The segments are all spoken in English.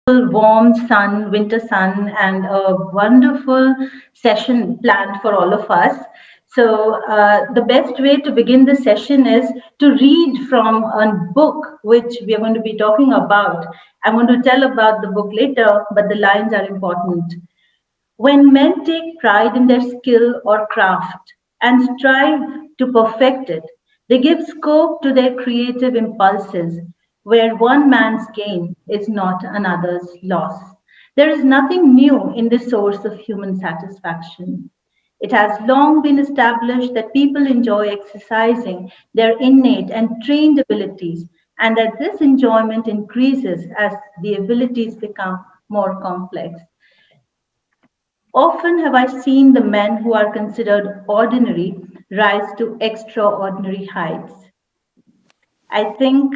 warm sun, winter sun, and a wonderful session planned for all of us. So, the best way to begin the session is to read from a book which we are going to be talking about. I'm going to tell about the book later, but the lines are important. When men take pride in their skill or craft and strive to perfect it, they give scope to their creative impulses, where one man's gain is not another's loss. There is nothing new in the source of human satisfaction. It has long been established that people enjoy exercising their innate and trained abilities, and that this enjoyment increases as the abilities become more complex. Often have I seen the men who are considered ordinary rise to extraordinary heights. I think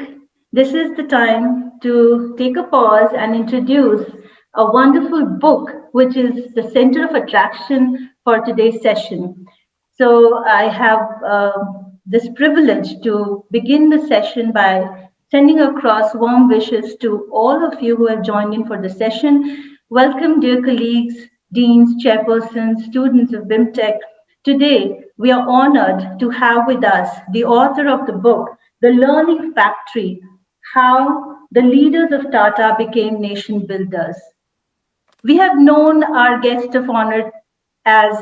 this is the time to take a pause and introduce a wonderful book, which is the center of attraction for today's session. So I have this privilege to begin the session by sending across warm wishes to all of you who have joined in for the session. Welcome, dear colleagues, deans, chairpersons, students of BIMTech. Today, we are honored to have with us the author of the book, The Learning Factory: How the Leaders of Tata Became Nation Builders. We have known our guest of honor as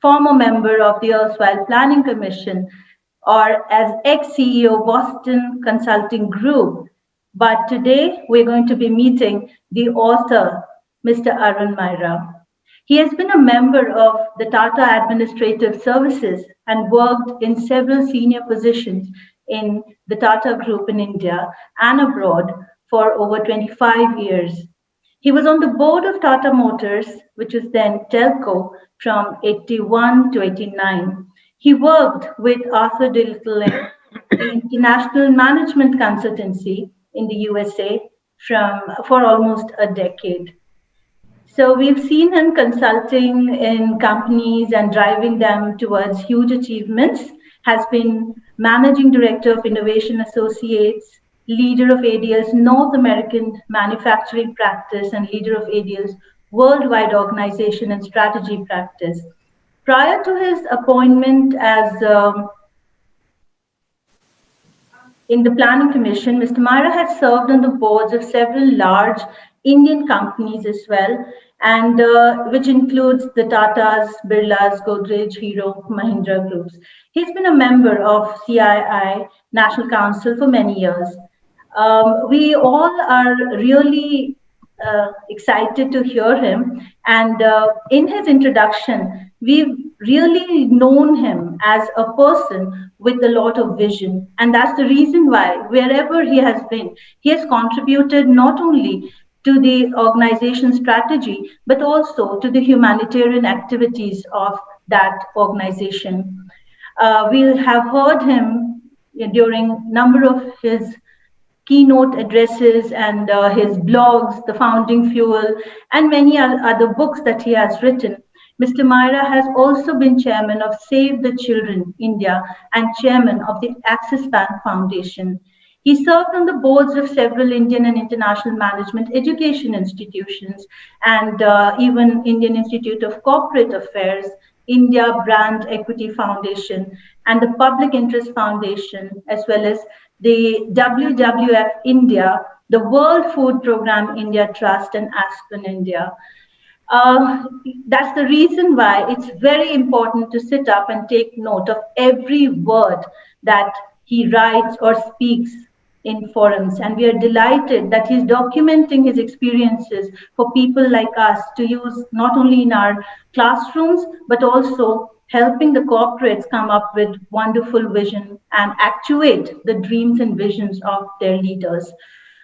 former member of the erstwhile Planning Commission or as ex-CEO Boston Consulting Group. But today we're going to be meeting the author, Mr. Arun Maira. He has been a member of the Tata Administrative Services and worked in several senior positions in the Tata Group in India and abroad for over 25 years. He was on the board of Tata Motors, which was then Telco, from 81 to 89. He worked with Arthur D. Little in the International Management Consultancy in the USA for almost a decade. So we've seen him consulting in companies and driving them towards huge achievements, has been managing director of Innovation Associates, leader of ADL's North American manufacturing practice, and leader of ADL's worldwide organization and strategy practice. Prior to his appointment as in the Planning Commission, Mr. Maira has served on the boards of several large Indian companies as well, and which includes the Tatas, Birlas, Godrej, Hero, Mahindra groups. He's been a member of CII, National Council, for many years. We all are really excited to hear him. And in his introduction, we've really known him as a person with a lot of vision. And that's the reason why, wherever he has been, he has contributed not only to the organization strategy, but also to the humanitarian activities of that organization. We have heard him during number of his keynote addresses and his blogs, The Founding Fuel, and many other books that he has written. Mr. Maira has also been chairman of Save the Children India and chairman of the Axis Bank Foundation. He served on the boards of several Indian and international management education institutions and even Indian Institute of Corporate Affairs, India Brand Equity Foundation, and the Public Interest Foundation, as well as the WWF India, the World Food Program India Trust, and Aspen India. That's the reason why it's very important to sit up and take note of every word that he writes or speaks in forums. And we are delighted that he's documenting his experiences for people like us to use not only in our classrooms, but also helping the corporates come up with wonderful vision and actuate the dreams and visions of their leaders.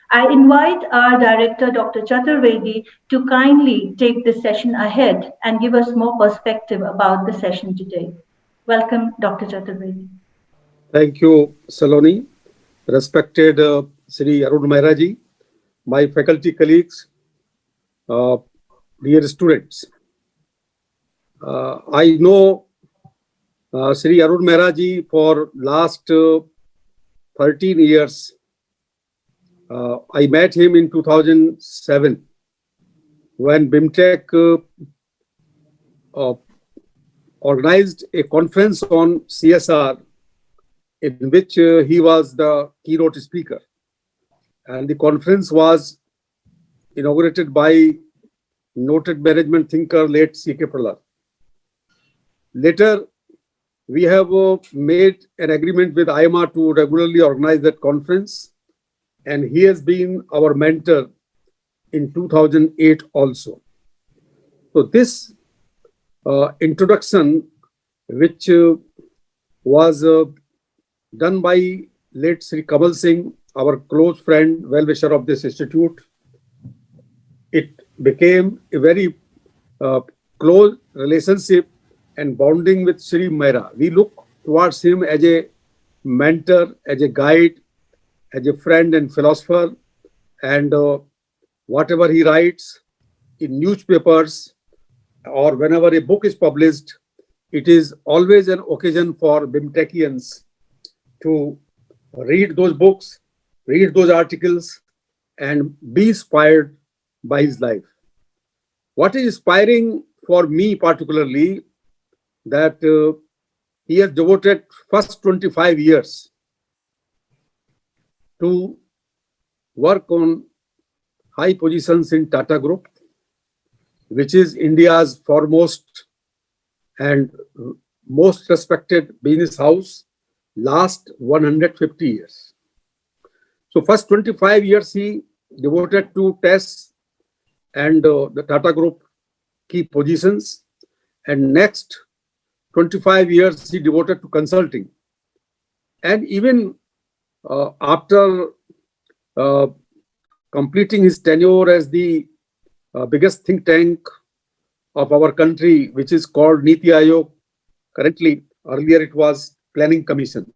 I invite our director, Dr. Chaturvedi, to kindly take this session ahead and give us more perspective about the session today. Welcome, Dr. Chaturvedi. Thank you, Saloni. Respected Sri Arun Maira ji, my faculty colleagues, uh, dear students. I know Sri Arun Maira ji for last 13 years. I met him in 2007 when BIMTech uh, organized a conference on CSR in which he was the keynote speaker. And the conference was inaugurated by noted management thinker late C.K. Prahlad. Later, we have made an agreement with IMA to regularly organize that conference, and he has been our mentor in 2008 also. So this introduction, which was done by late Sri Kamal Singh, our close friend, well-wisher of this institute, it became a very close relationship and bonding with Sri Maira. We look towards him as a mentor, as a guide, as a friend and philosopher, and whatever he writes in newspapers or whenever a book is published, it is always an occasion for BIMTechians to read those books, read those articles, and be inspired by his life. What is inspiring for me particularly, that he has devoted first 25 years to work on high positions in Tata Group, which is India's foremost and most respected business house, last 150 years. So first 25 years he devoted to tests and the Tata Group key positions, and next 25 years he devoted to consulting. And even after completing his tenure as the biggest think tank of our country, which is called Niti Aayog, currently, earlier it was Planning Commission.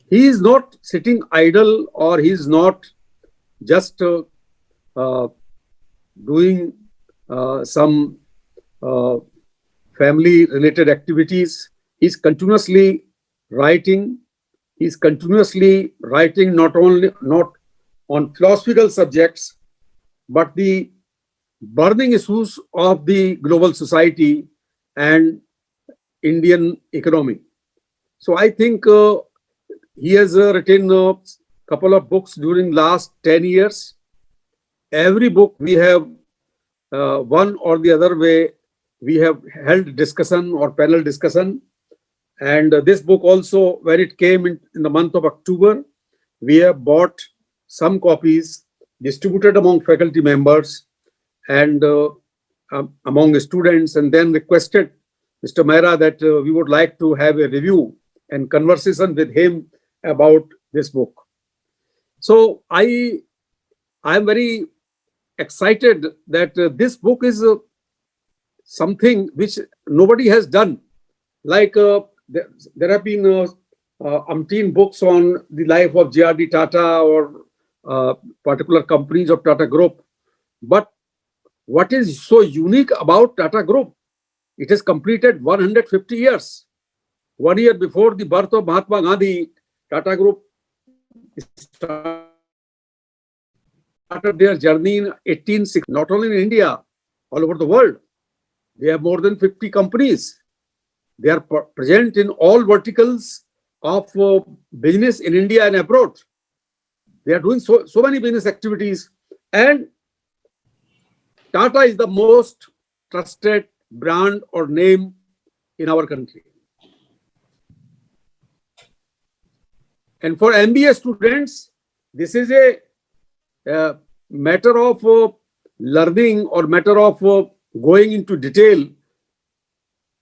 He is not sitting idle, or he is not just doing some family related activities. He's continuously writing. He's continuously writing not on philosophical subjects, but the burning issues of the global society and Indian economy. So I think he has written a couple of books during last 10 years. Every book we have one or the other way, we have held discussion or panel discussion. And this book also, when it came in the month of October, we have bought some copies, distributed among faculty members and among students, and then requested Mr. Maira that we would like to have a review and conversation with him about this book. So I am very excited that this book is something which nobody has done. Like there have been umpteen books on the life of J.R.D. Tata or particular companies of Tata Group. But what is so unique about Tata Group? It has completed 150 years. 1 year before the birth of Mahatma Gandhi, Tata Group started their journey in 1860, not only in India, all over the world. They have more than 50 companies. They are present in all verticals of business in India and abroad. They are doing so many business activities. And Tata is the most trusted brand or name in our country. And for MBA students, this is a matter of learning or matter of going into detail.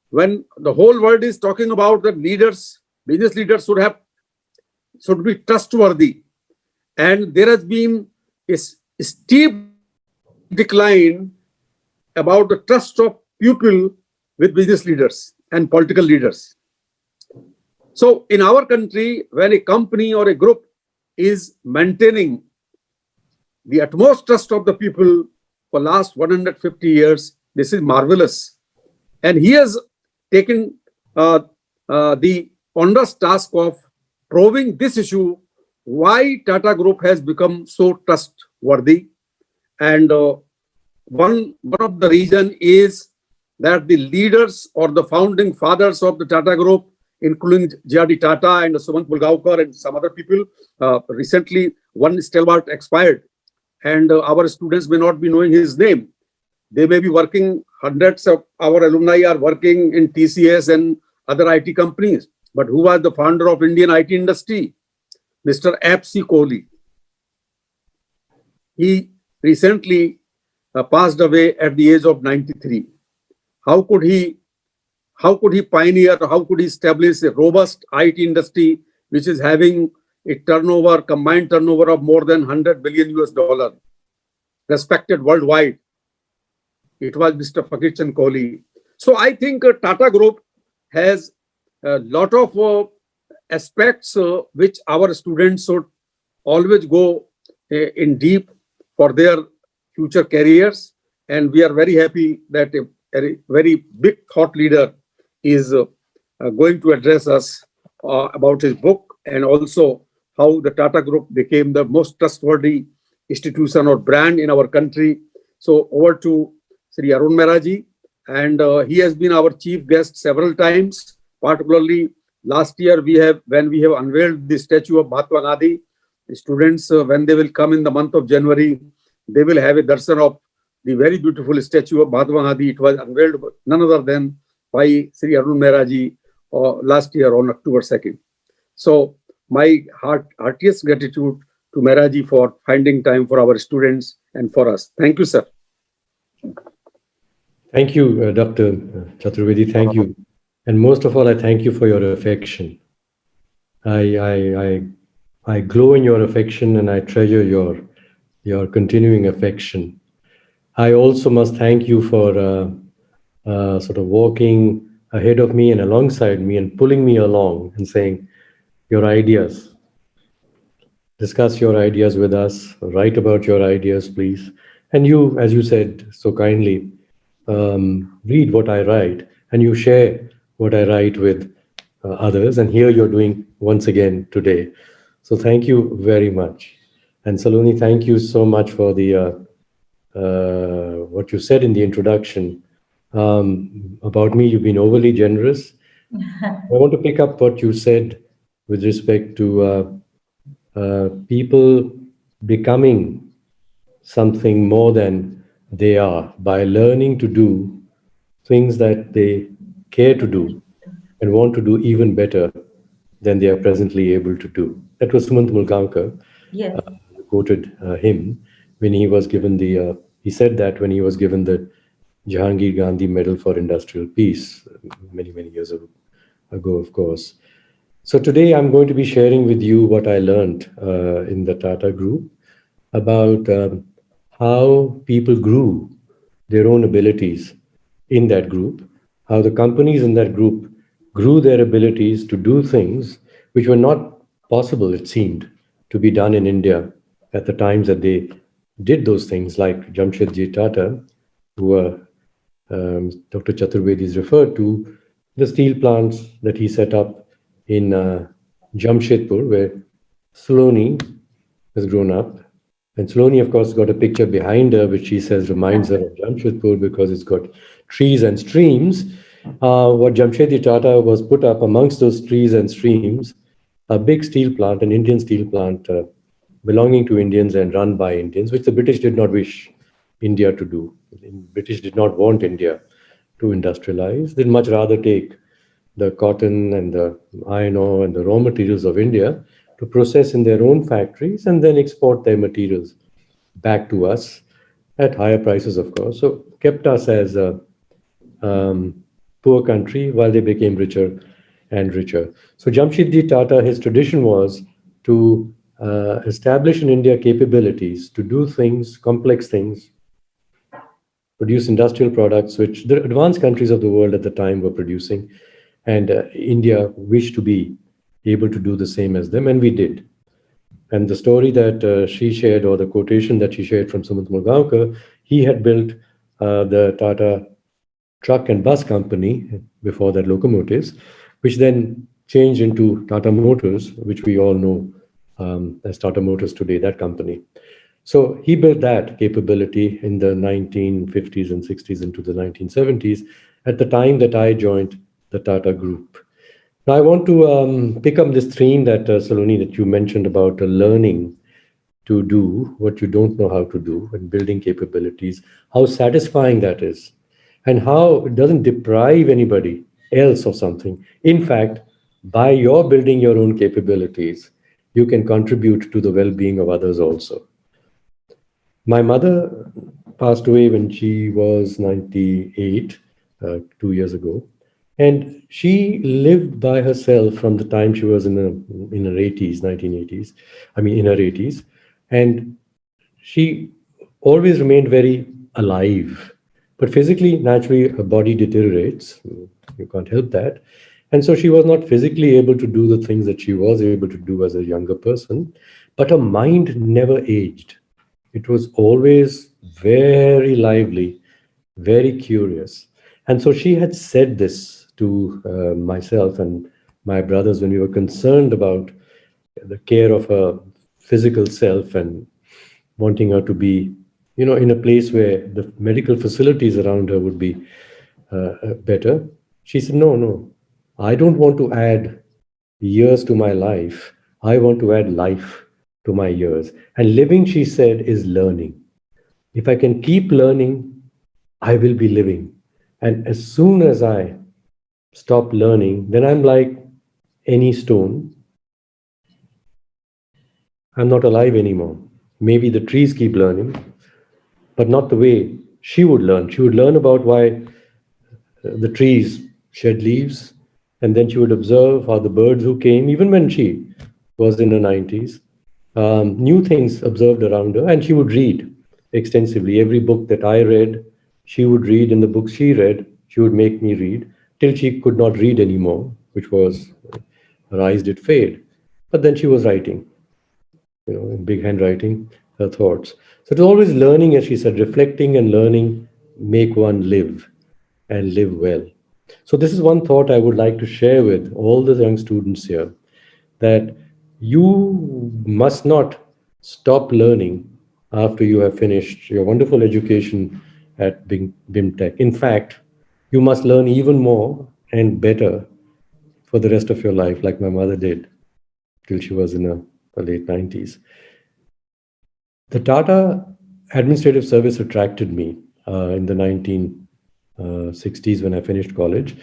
When the whole world is talking about that leaders, business leaders should be trustworthy. And there has been a steep decline about the trust of people with business leaders and political leaders. So in our country, when a company or a group is maintaining the utmost trust of the people for last 150 years, this is marvelous. And he has taken the onerous task of probing this issue, why Tata Group has become so trustworthy. And one of the reason is that the leaders or the founding fathers of the Tata Group, including J.R.D. Tata and Sumant Mulgaonkar and some other people, recently one stalwart expired, and our students may not be knowing his name. They may be working, hundreds of our alumni are working in TCS and other IT companies. But who was the founder of Indian IT industry? Mr. F.C. Kohli. He recently passed away at the age of 93. How could he how could he pioneer, how could he establish a robust IT industry which is having a turnover, combined turnover of more than 100 billion US dollar, respected worldwide? It was Mr. Fakir Chand Kohli. So I think Tata Group has a lot of aspects which our students should always go in deep for their future careers. And we are very happy that a very big thought leader is going to address us about his book, and also how the Tata Group became the most trustworthy institution or brand in our country. So over to Sri Arun Maira ji, and he has been our chief guest several times. Particularly last year, when we have unveiled the statue of Mahatma Gandhi, the students, when they will come in the month of January, they will have a darshan of the very beautiful statue of Mahatma Gandhi. It was unveiled none other than by Sri Arun Maira ji last year on October 2nd. So my heartiest gratitude to Maira ji for finding time for our students and for us. Thank you, sir. Thank you, Dr. Chaturvedi. Thank you. And most of all, I thank you for your affection. I glow in your affection, and I treasure your continuing affection. I also must thank you for sort of walking ahead of me and alongside me and pulling me along and saying, your ideas, discuss your ideas with us, write about your ideas, please. And you, as you said so kindly, read what I write, and you share what I write with others. And here you're doing once again today. So thank you very much. And Saloni, thank you so much for the what you said in the introduction about me. You've been overly generous. I want to pick up what you said with respect to people becoming something more than they are by learning to do things that they care to do and want to do even better than they are presently able to do. That was Sumant Mulgaonkar. Yes. Quoted him when he was given he said that when he was given the Jahangir Gandhi Medal for Industrial Peace many, many years ago, of course. So today I'm going to be sharing with you what I learned in the Tata Group about how people grew their own abilities in that group, how the companies in that group grew their abilities to do things which were not possible, it seemed, to be done in India at the times that they did those things, like Jamshedji Tata, who Dr. Chaturvedi is referred to, the steel plants that he set up in Jamshedpur, where Saloni has grown up. And Saloni, of course, got a picture behind her, which she says reminds her of Jamshedpur because it's got trees and streams. What Jamshedji Tata was put up amongst those trees and streams, a big steel plant, an Indian steel plant belonging to Indians and run by Indians, which the British did not wish India to do. The British did not want India to industrialize. They'd much rather take the cotton and the iron ore and the raw materials of India to process in their own factories and then export their materials back to us at higher prices, of course. So kept us as a poor country while they became richer and richer. So Jamshedji Tata, his tradition was to establish in India capabilities to do things, complex things, produce industrial products, which the advanced countries of the world at the time were producing. And India wished to be able to do the same as them, and we did. And the story that she shared, or the quotation that she shared from Sumant Mulgaonkar, he had built the Tata truck and bus company, before that locomotives, which then changed into Tata Motors, which we all know as Tata Motors today, that company. So he built that capability in the 1950s and 60s into the 1970s at the time that I joined the Tata Group. Now, I want to pick up this theme that, Saloni, that you mentioned about learning to do what you don't know how to do and building capabilities, how satisfying that is, and how it doesn't deprive anybody else of something. In fact, by your building your own capabilities, you can contribute to the well being of others also. My mother passed away when she was 98, 2 years ago. And she lived by herself from the time she was in her 80s, 1980s. I mean, in her 80s. And she always remained very alive. But physically, naturally, her body deteriorates. You can't help that. And so she was not physically able to do the things that she was able to do as a younger person. But her mind never aged. It was always very lively, very curious. And so she had said this to myself and my brothers when we were concerned about the care of her physical self and wanting her to be, in a place where the medical facilities around her would be better. She said, no, no, I don't want to add years to my life. I want to add life to my years. And living, she said, is learning. If I can keep learning, I will be living. And as soon as I stop learning, then I'm like any stone. I'm not alive anymore. Maybe the trees keep learning, but not the way she would learn. She would learn about why the trees shed leaves, and then she would observe how the birds who came, even when she was in her 90s, new things observed around her, and she would read extensively. Every book that I read, she would read, and the books she read, she would make me read till she could not read anymore, which was her eyes did fade. But then she was writing, in big handwriting, her thoughts. So it was always learning, as she said, reflecting and learning make one live and live well. So this is one thought I would like to share with all the young students here, that you must not stop learning after you have finished your wonderful education at BIMTech. In fact, you must learn even more and better for the rest of your life, like my mother did till she was in her late 90s. The Tata Administrative Service attracted me in the 1960s when I finished college,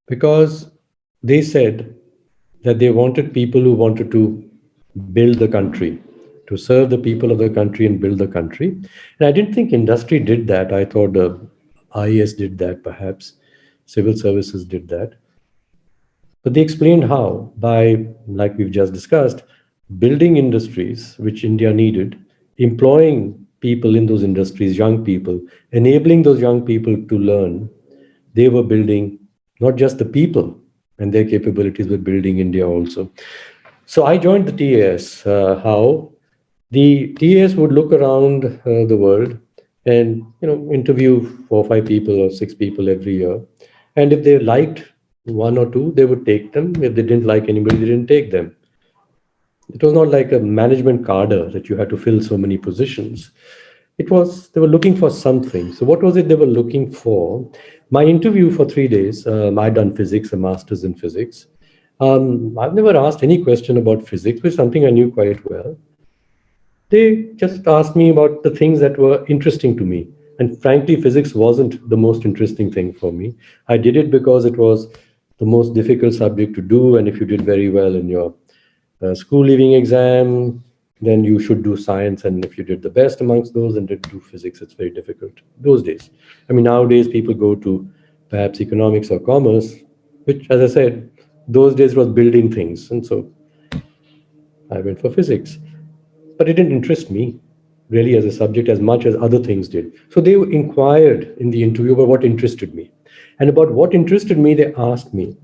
because they said that they wanted people who wanted to build the country, to serve the people of the country and build the country. And I didn't think industry did that. I thought IAS did that, perhaps civil services did that. But they explained how, by, like we've just discussed, building industries which India needed, employing people in those industries, young people, enabling those young people to learn. They were building not just the people and their capabilities, but building India also. So I joined the TAS. How the TAS would look around the world and interview 4 or 5 people or 6 people every year, and if they liked one or two, they would take them. If they didn't like anybody, they didn't take them. It was not like a management cadre that you had to fill so many positions. It was, they were looking for something. So what was it they were looking for? My interview for 3 days, I'd done physics, a master's in physics. I've never asked any question about physics, which is something I knew quite well. They just asked me about the things that were interesting to me. And frankly, physics wasn't the most interesting thing for me. I did it because it was the most difficult subject to do. And if you did very well in your school leaving exam, then you should do science. And if you did the best amongst those and did do physics, it's very difficult those days. I mean, nowadays people go to perhaps economics or commerce, which, as I said, those days was building things. And so I went for physics. But it didn't interest me really as a subject as much as other things did. So they inquired in the interview about what interested me. And about what interested me, they asked me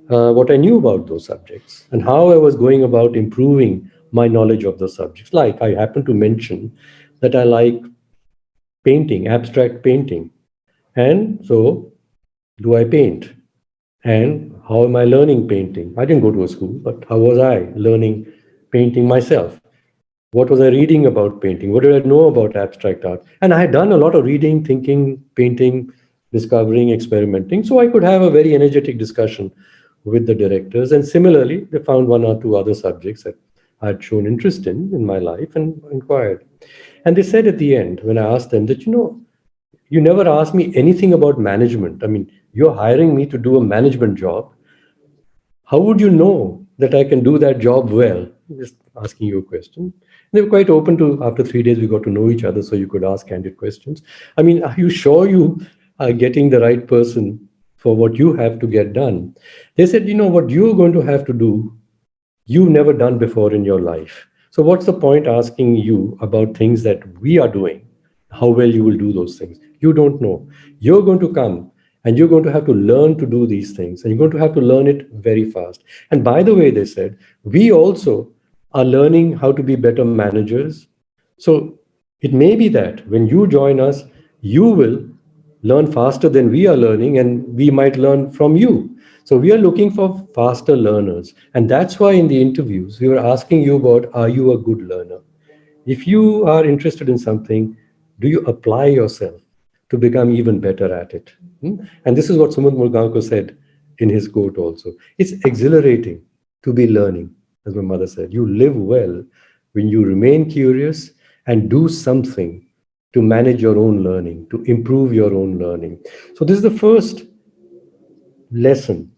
what I knew about those subjects and how I was going about improving my knowledge of those subjects. Like I happened to mention that I like painting, abstract painting. And so, do I paint? And how am I learning painting? I didn't go to a school, but how was I learning painting myself? What was I reading about painting? What did I know about abstract art? And I had done a lot of reading, thinking, painting, discovering, experimenting. So I could have a very energetic discussion with the directors. And similarly, they found one or two other subjects that I had shown interest in my life and inquired. And they said at the end, when I asked them that, you never asked me anything about management. I mean, you're hiring me to do a management job. How would you know that I can do that job well? Just asking you a question. They were quite open to, after 3 days, we got to know each other, so you could ask candid questions. I mean, are you sure you are getting the right person for what you have to get done? They said, what you're going to have to do, you've never done before in your life. So what's the point asking you about things that we are doing? How well you will do those things? You don't know. You're going to come and you're going to have to learn to do these things, and you're going to have to learn it very fast. And by the way, they said, we also are learning how to be better managers. So it may be that when you join us, you will learn faster than we are learning, and we might learn from you. So we are looking for faster learners. And that's why in the interviews, we were asking you about, are you a good learner? If you are interested in something, do you apply yourself to become even better at it? And this is what Sumant Mulganko said in his quote also. It's exhilarating to be learning, as my mother said. You live well when you remain curious and do something to manage your own learning, to improve your own learning. So this is the first lesson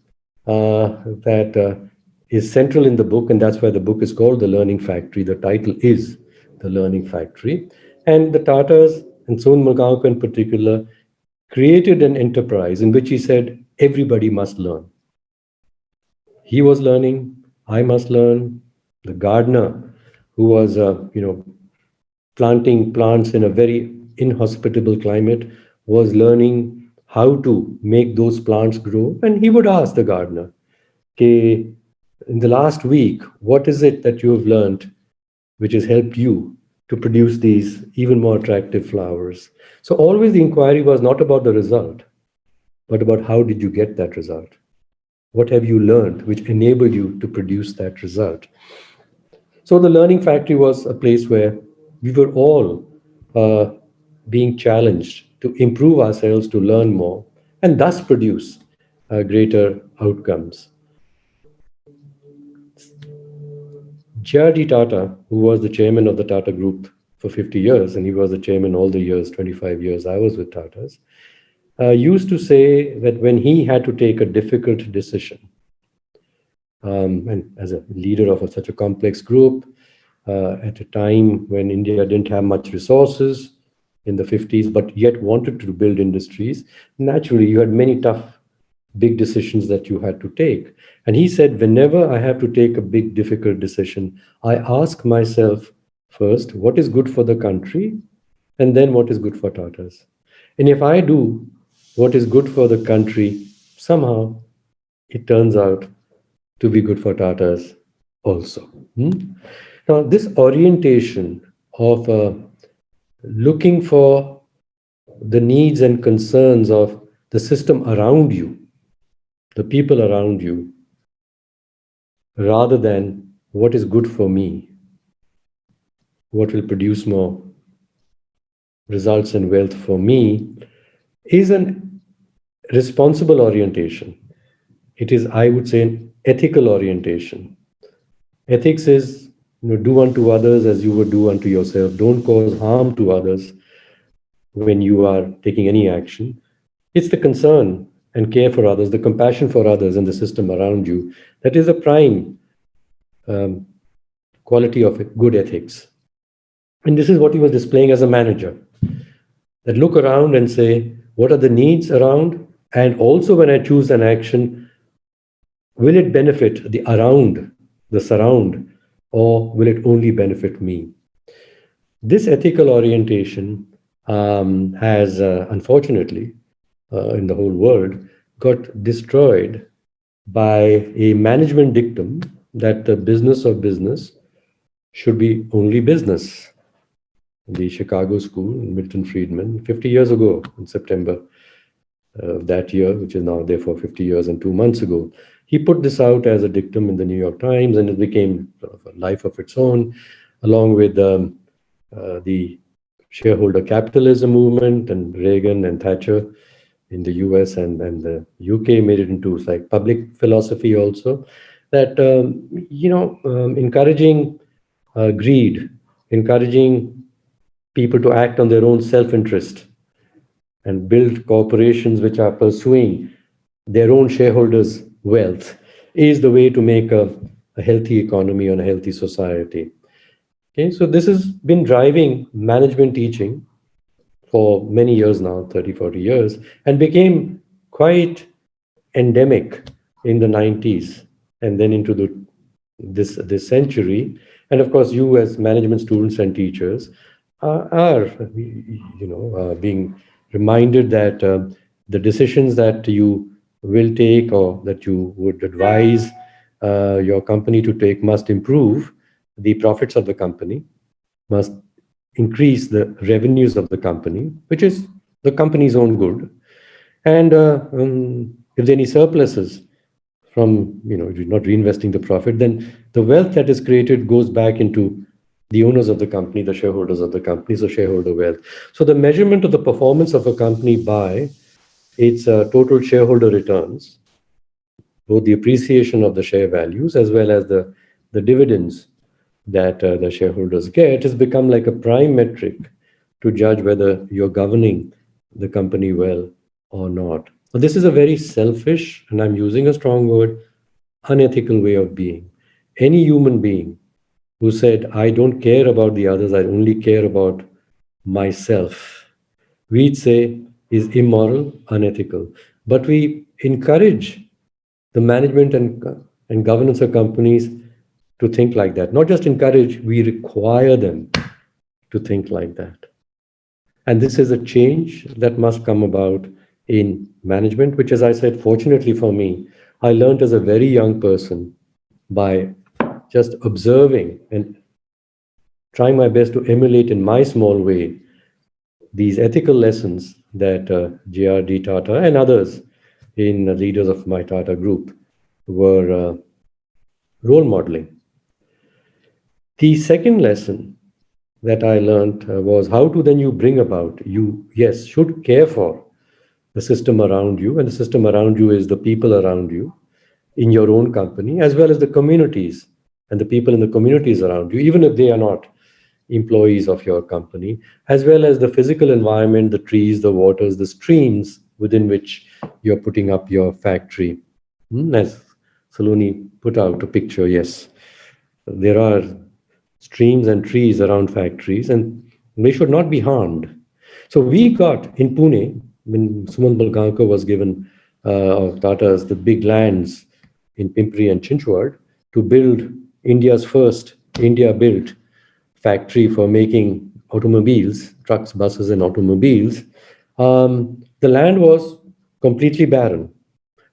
that is central in the book, and that's why the book is called The Learning Factory. The title is The Learning Factory. And the Tatars, and Son Mulganko in particular, created an enterprise in which he said, everybody must learn. He was learning, I must learn. The gardener who was, planting plants in a very inhospitable climate was learning how to make those plants grow. And he would ask the gardener, okay, in the last week, what is it that you have learned which has helped you to produce these even more attractive flowers? So always the inquiry was not about the result, but about how did you get that result? What have you learned which enabled you to produce that result? So the Learning Factory was a place where we were all uh, being challenged to improve ourselves, to learn more, and thus produce greater outcomes. J.R.D. Tata, who was the chairman of the Tata Group for 50 years, and he was the chairman all the years, 25 years I was with Tatas, used to say that when he had to take a difficult decision, and as a leader of such a complex group, at a time when India didn't have much resources in the 50s, but yet wanted to build industries, naturally you had many tough, big decisions that you had to take. And he said, whenever I have to take a big, difficult decision, I ask myself first, what is good for the country? And then what is good for Tatas? And if I do what is good for the country, somehow it turns out to be good for Tatas also. Now, this orientation of looking for the needs and concerns of the system around you, the people around you, rather than what is good for me, what will produce more results and wealth for me, is an responsible orientation. It is, I would say, an ethical orientation. Ethics is, do unto others as you would do unto yourself. Don't cause harm to others when you are taking any action. It's the concern and care for others, the compassion for others and the system around you that is a prime um, quality of good ethics. And this is what he was displaying as a manager. That look around and say, what are the needs around? And also when I choose an action, will it benefit the around, the surround, or will it only benefit me? This ethical orientation has, unfortunately, in the whole world, got destroyed by a management dictum that the business of business should be only business. The Chicago School, Milton Friedman, 50 years ago in September of that year, which is now therefore 50 years and 2 months ago, he put this out as a dictum in the New York Times, and it became sort of a life of its own. along with the shareholder capitalism movement, and Reagan and Thatcher in the US and the UK made it into like public philosophy also, that encouraging greed, encouraging people to act on their own self-interest and build corporations which are pursuing their own shareholders' wealth is the way to make a healthy economy and a healthy society. Okay, so this has been driving management teaching for many years now, 30, 40 years, and became quite endemic in the 90s and then into this century. And of course, you as management students and teachers are being reminded that the decisions that you will take or that you would advise your company to take must improve the profits of the company, must increase the revenues of the company, which is the company's own good. And if there are any surpluses from, you're not reinvesting the profit, then the wealth that is created goes back into the owners of the company, the shareholders of the company, so shareholder wealth. So the measurement of the performance of a company by its total shareholder returns, both the appreciation of the share values as well as the dividends that the shareholders get, has become like a prime metric to judge whether you're governing the company well or not. So this is a very selfish, and I'm using a strong word, unethical way of being. Any human being who said, I don't care about the others, I only care about myself, we'd say is immoral, unethical. But we encourage the management and governance of companies to think like that. Not just encourage, we require them to think like that. And this is a change that must come about in management, which, as I said, fortunately for me, I learned as a very young person by just observing and trying my best to emulate in my small way these ethical lessons that J.R.D. Tata and others in leaders of my Tata group were role modeling. The second lesson that I learned was how to then you bring about, you, yes, should care for the system around you, and the system around you is the people around you in your own company, as well as the communities and the people in the communities around you, even if they are not employees of your company, as well as the physical environment, the trees, the waters, the streams within which you're putting up your factory. As Saloni put out a picture, yes, there are streams and trees around factories, and they should not be harmed. So we got in Pune, when Sumant Balgaonkar was given of Tata's the big lands in Pimpri and Chinchwad to build India's first India-built factory for making automobiles, trucks, buses, and automobiles. The land was completely barren.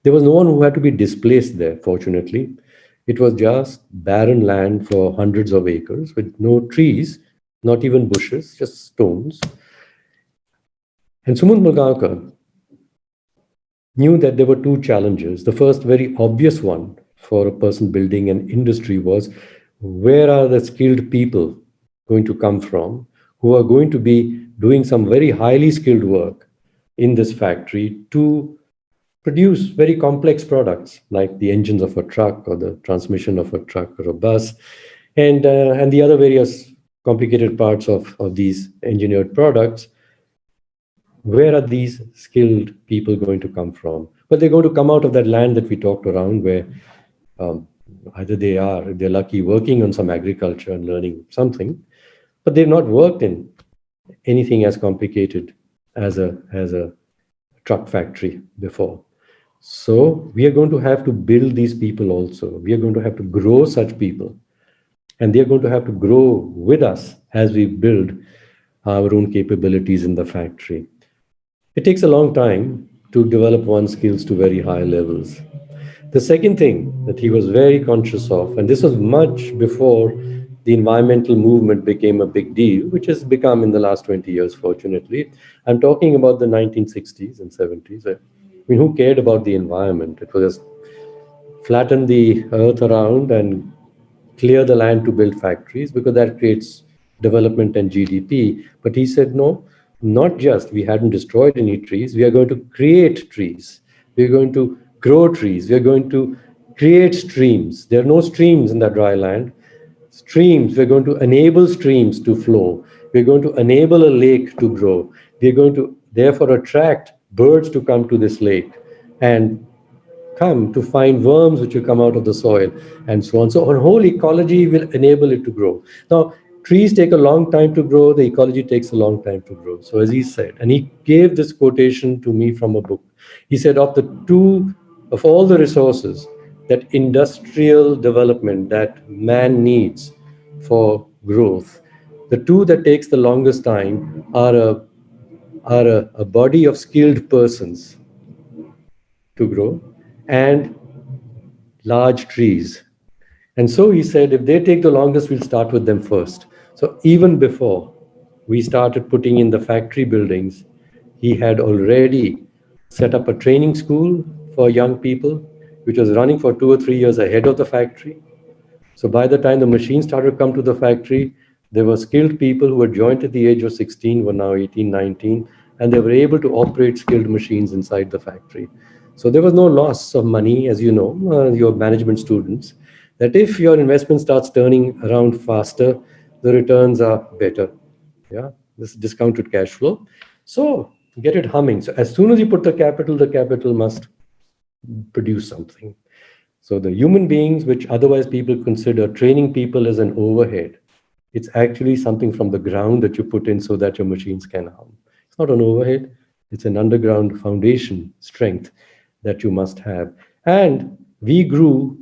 There was no one who had to be displaced there, fortunately. It was just barren land for hundreds of acres with no trees, not even bushes, just stones. And Sumant Balgaonkar knew that there were two challenges. The first, very obvious one for a person building an industry was, where are the skilled people going to come from who are going to be doing some very highly skilled work in this factory to produce very complex products like the engines of a truck or the transmission of a truck or a bus, and the other various complicated parts of these engineered products. Where are these skilled people going to come from? But they're going to come out of that land that we talked around, where um, either if they're lucky, working on some agriculture and learning something, but they've not worked in anything as complicated as a truck factory before. So we are going to have to build these people also. We are going to have to grow such people, and they are going to have to grow with us as we build our own capabilities in the factory. It takes a long time to develop one's skills to very high levels. The second thing that he was very conscious of, and this was much before the environmental movement became a big deal, which has become in the last 20 years, fortunately. I'm talking about the 1960s and 70s. I mean, who cared about the environment? It was just flatten the earth around and clear the land to build factories because that creates development and GDP. But he said, no, not just we hadn't destroyed any trees, we are going to create trees. We're going to grow trees. We're going to create streams. There are no streams in that dry land. Streams, we're going to enable streams to flow. We're going to enable a lake to grow. We're going to therefore attract birds to come to this lake and come to find worms which will come out of the soil and so on. So our whole ecology will enable it to grow. Now, trees take a long time to grow, the ecology takes a long time to grow. So as he said, and he gave this quotation to me from a book. He said, of all the resources that industrial development that man needs for growth, the two that takes the longest time are a body of skilled persons to grow and large trees. And so he said, if they take the longest, we'll start with them first. So even before we started putting in the factory buildings, he had already set up a training school for young people, which was running for 2 or 3 years ahead of the factory. So by the time the machines started to come to the factory, there were skilled people who had joined at the age of 16, were now 18, 19, and they were able to operate skilled machines inside the factory. So there was no loss of money, as you know, your management students, that if your investment starts turning around faster, the returns are better. Yeah, this discounted cash flow. So get it humming. So as soon as you put the capital must produce something. So the human beings, which otherwise people consider training people as an overhead, it's actually something from the ground that you put in so that your machines can hum. It's not an overhead, it's an underground foundation strength that you must have. And we grew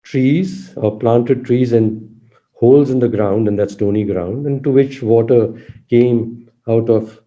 trees or planted trees in holes in the ground, and that stony ground, into which water came out of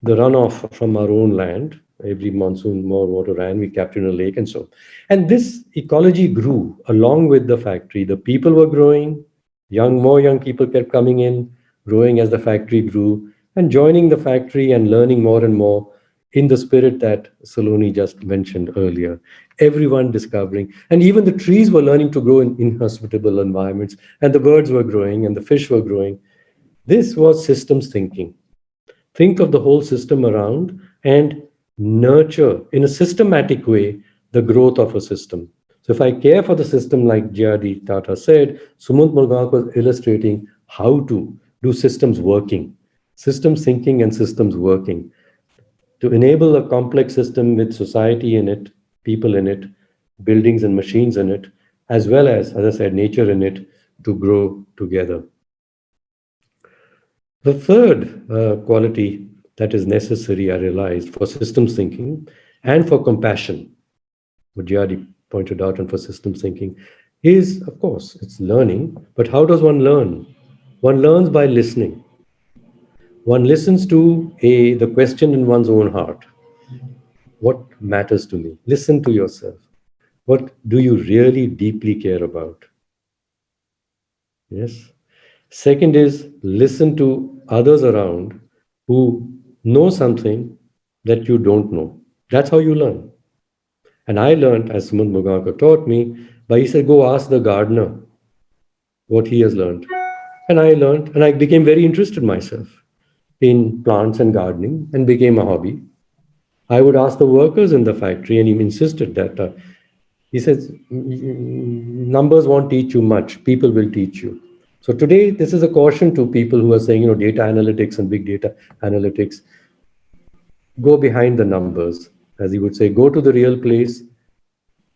the runoff from our own land. Every monsoon, more water ran, we kept in a lake and so. And this ecology grew along with the factory. The people were growing, more young people kept coming in, growing as the factory grew, and joining the factory and learning more and more in the spirit that Saloni just mentioned earlier. Everyone discovering, and even the trees were learning to grow in inhospitable environments, and the birds were growing, and the fish were growing. This was systems thinking. Think of the whole system around and nurture in a systematic way the growth of a system. So if I care for the system, like J.R.D. Tata said, Sumant Mulgak was illustrating how to do systems working, systems thinking and systems working, to enable a complex system with society in it, people in it, buildings and machines in it, as well as I said, nature in it, to grow together. The third quality that is necessary, I realized, for systems thinking and for compassion, what Jyadi pointed out, and for systems thinking, is, of course, it's learning. But how does one learn? One learns by listening. One listens to the question in one's own heart. What matters to me? Listen to yourself. What do you really deeply care about? Yes. Second is listen to others around who know something that you don't know. That's how you learn. And I learned, as Sumant Mugankar taught me, by he said, go ask the gardener what he has learned. And I learned, and I became very interested myself in plants and gardening and became a hobby. I would ask the workers in the factory, and he insisted that he says, numbers won't teach you much, people will teach you. So today, this is a caution to people who are saying, data analytics and big data analytics, go behind the numbers. As he would say, go to the real place,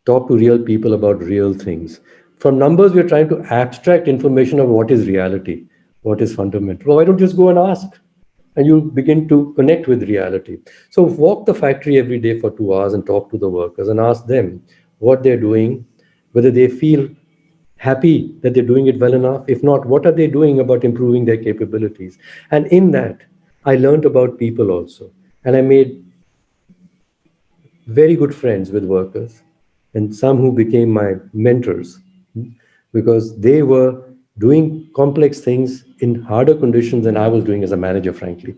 talk to real people about real things. From numbers, we're trying to abstract information of what is reality, what is fundamental. Well, why don't you just go and ask? And you begin to connect with reality. So walk the factory every day for 2 hours and talk to the workers and ask them what they're doing, whether they feel happy that they're doing it well enough. If not, what are they doing about improving their capabilities? And in that, I learned about people also. And I made very good friends with workers and some who became my mentors because they were doing complex things in harder conditions than I was doing as a manager, frankly.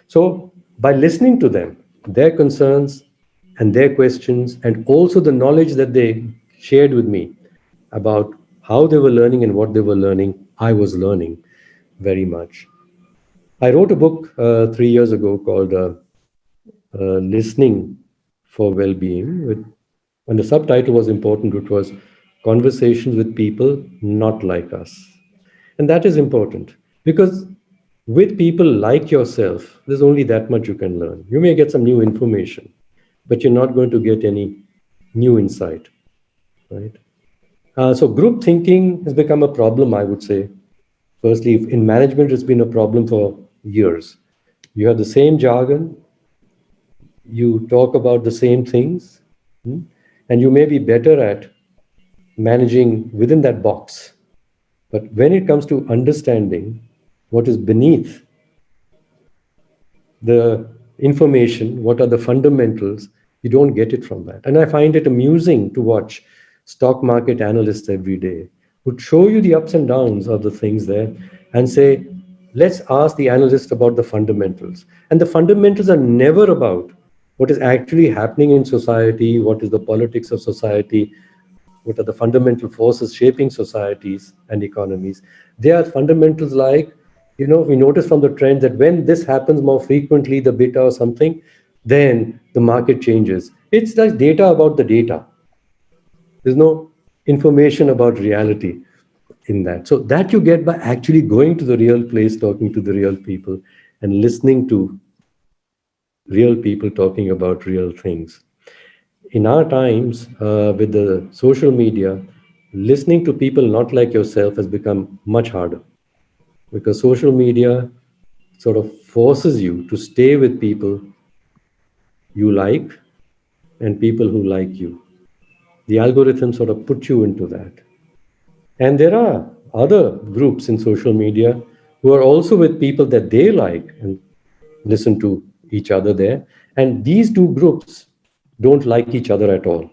So by listening to them, their concerns and their questions, and also the knowledge that they shared with me about how they were learning and what they were learning, I was learning very much. I wrote a book 3 years ago called Listening for Well-Being, and the subtitle was important, which was Conversations with People Not Like Us. And that is important because with people like yourself, there's only that much you can learn. You may get some new information, but you're not going to get any new insight, right? So group thinking has become a problem, I would say. Firstly, in management, it's been a problem for years. You have the same jargon, you talk about the same things, hmm, and you may be better at managing within that box. But when it comes to understanding what is beneath the information, what are the fundamentals, you don't get it from that. And I find it amusing to watch stock market analysts every day who show you the ups and downs of the things there and say, let's ask the analyst about the fundamentals. And the fundamentals are never about what is actually happening in society, what is the politics of society, what are the fundamental forces shaping societies and economies. They are fundamentals like, we notice from the trend that when this happens more frequently, the beta or something, then the market changes. It's like data about the data. There's no information about reality in that. So that you get by actually going to the real place, talking to the real people, and listening to real people talking about real things. In our times, with the social media, listening to people not like yourself has become much harder because social media sort of forces you to stay with people you like and people who like you. The algorithm sort of put you into that. And there are other groups in social media who are also with people that they like and listen to each other there. And these two groups don't like each other at all.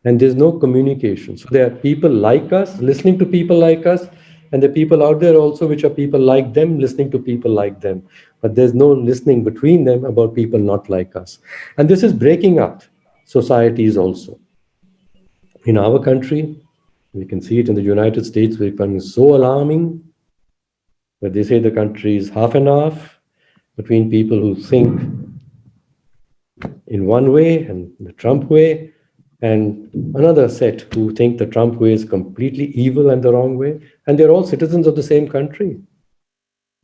And there's no communication. So there are people like us, listening to people like us, and there are people out there also which are people like them, listening to people like them. But there's no listening between them about people not like us. And this is breaking up societies also. In our country, we can see it in the United States, where it's becoming so alarming that they say the country is half and half between people who think in one way and the Trump way, and another set who think the Trump way is completely evil and the wrong way. And they're all citizens of the same country.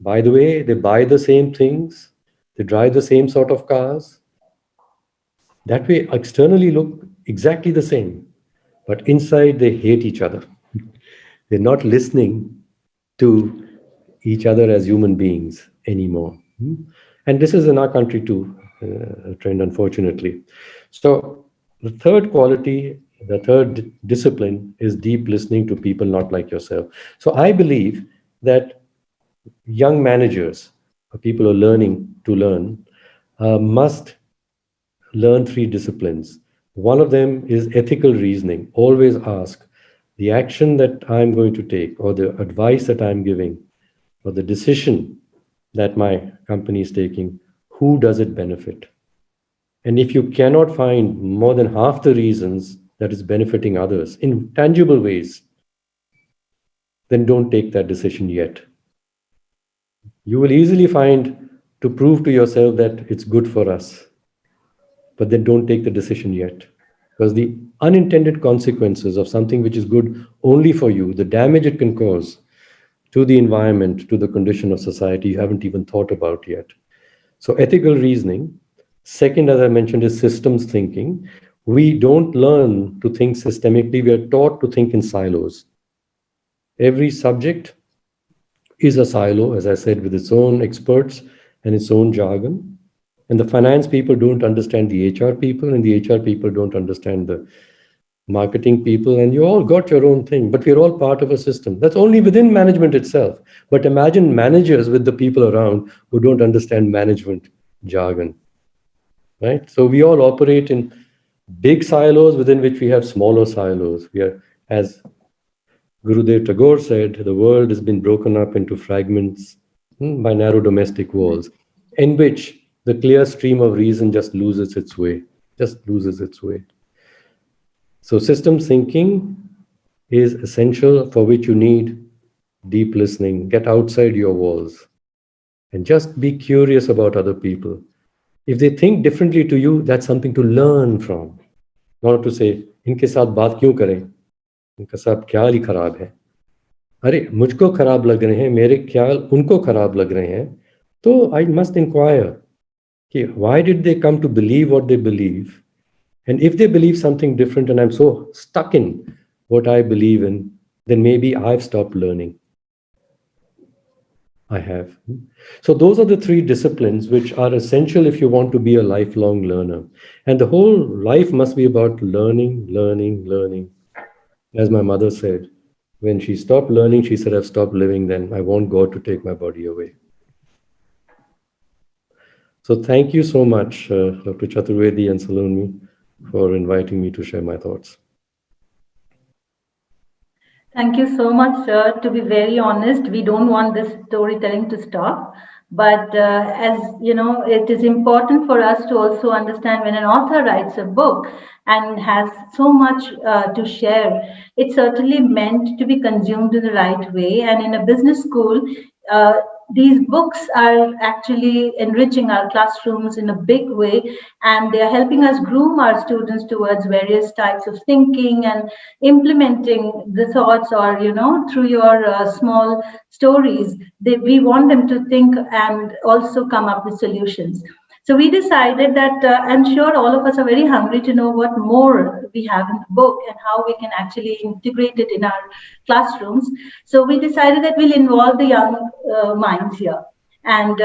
By the way, they buy the same things, they drive the same sort of cars. That way, externally look exactly the same, but inside they hate each other. They're not listening to each other as human beings anymore. And this is in our country too, a trend, unfortunately. So the third quality, the third discipline is deep listening to people not like yourself. So I believe that young managers, or people who are learning to learn, must learn three disciplines. One of them is ethical reasoning. Always ask the action that I'm going to take, or the advice that I'm giving, or the decision that my company is taking, who does it benefit? And if you cannot find more than half the reasons that is benefiting others in tangible ways, then don't take that decision yet. You will easily find to prove to yourself that it's good for us, but then don't take the decision yet. Because the unintended consequences of something which is good only for you, the damage it can cause to the environment, to the condition of society, you haven't even thought about yet. So ethical reasoning. Second, as I mentioned, is systems thinking. We don't learn to think systemically. We are taught to think in silos. Every subject is a silo, as I said, with its own experts and its own jargon. And the finance people don't understand the HR people, and the HR people don't understand the marketing people, and you all got your own thing, but we're all part of a system. That's only within management itself. But imagine managers with the people around who don't understand management jargon, right? So we all operate in big silos within which we have smaller silos. We are, as Gurudev Tagore said, the world has been broken up into fragments by narrow domestic walls, in which the clear stream of reason just loses its way, just loses its way. So systems thinking is essential, for which you need deep listening. Get outside your walls and just be curious about other people. If they think differently to you, that's something to learn from. Not to say, इनके साथ बात क्यों करें, इनका सब ख्याल ही खराब है. अरे मुझको खराब लग रहे हैं, मेरे ख्याल उनको खराब लग रहे हैं, तो I must inquire कि why did they come to believe what they believe? And if they believe something different and I'm so stuck in what I believe in, then maybe I've stopped learning. I have. So those are the three disciplines which are essential if you want to be a lifelong learner. And the whole life must be about learning, learning, learning. As my mother said, when she stopped learning, she said, I've stopped living then. I want God to take my body away. So thank you so much, Dr. Chaturvedi and Saloni, for inviting me to share my thoughts. Thank you so much, sir. To be very honest, we don't want this storytelling to stop. But as you know, it is important for us to also understand when an author writes a book and has so much to share, it's certainly meant to be consumed in the right way. And in a business school, uh, these books are actually enriching our classrooms in a big way, and they are helping us groom our students towards various types of thinking and implementing the thoughts, or through your small stories, we want them to think and also come up with solutions. So we decided that I'm sure all of us are very hungry to know what more we have in the book and how we can actually integrate it in our classrooms. So we decided that we'll involve the young minds here. And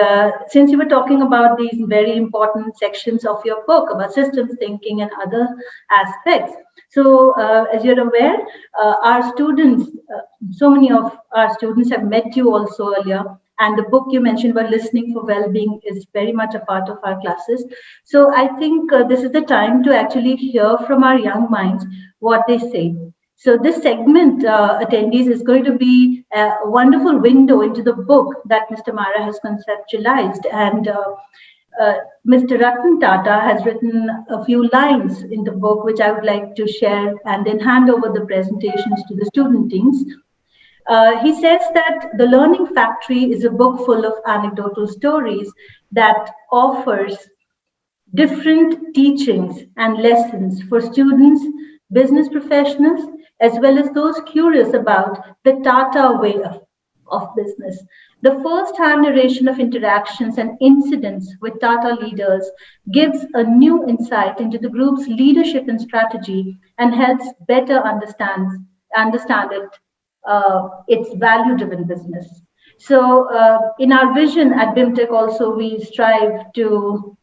since you were talking about these very important sections of your book about systems thinking and other aspects, so as you're aware, our students, so many of our students have met you also earlier. And the book you mentioned about listening for well-being is very much a part of our classes. So I think this is the time to actually hear from our young minds what they say. So this segment, attendees, is going to be a wonderful window into the book that Mr. Maira has conceptualized. And Mr. Ratan Tata has written a few lines in the book, which I would like to share and then hand over the presentations to the student teams. He says that The Learning Factory is a book full of anecdotal stories that offers different teachings and lessons for students, business professionals, as well as those curious about the Tata way of business. The first-hand narration of interactions and incidents with Tata leaders gives a new insight into the group's leadership and strategy and helps better understand its value-driven business. So in our vision at BIMTech also, we strive to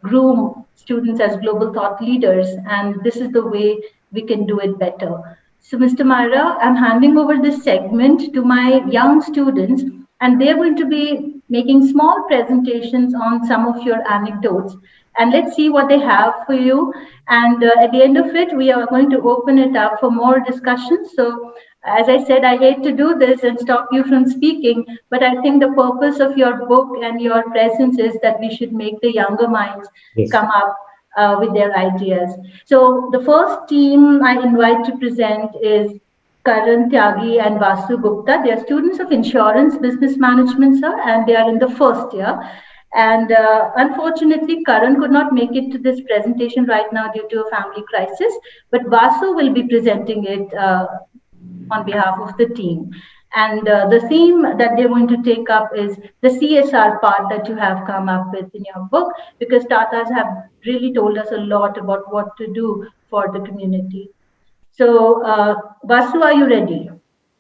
groom students as global thought leaders, and this is the way we can do it better. So, Mr. Maira, I'm handing over this segment to my young students, and they're going to be making small presentations on some of your anecdotes. And let's see what they have for you. And at the end of it, we are going to open it up for more discussion. So, as I said, I hate to do this and stop you from speaking, but I think the purpose of your book and your presence is that we should make the younger minds come up with their ideas. So the first team I invite to present is Karan Tyagi and Vasu Gupta. They are students of insurance business management, sir, and they are in the first year. And unfortunately, Karan could not make it to this presentation right now due to a family crisis, but Vasu will be presenting it on behalf of the team. And the theme that they're going to take up is the CSR part that you have come up with in your book, because Tatas have really told us a lot about what to do for the community. So, Vasu, are you ready?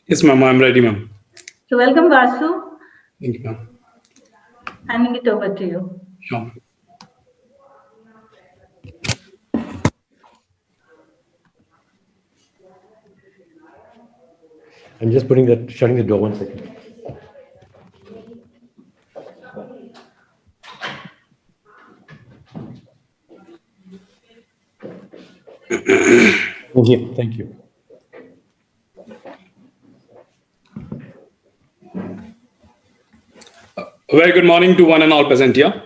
Yes, ma'am, I'm ready, ma'am. So, welcome, Vasu. Thank you, ma'am. Handing it over to you. Sure. I'm just shutting the door 1 second. Thank you. A very good morning to one and all present here.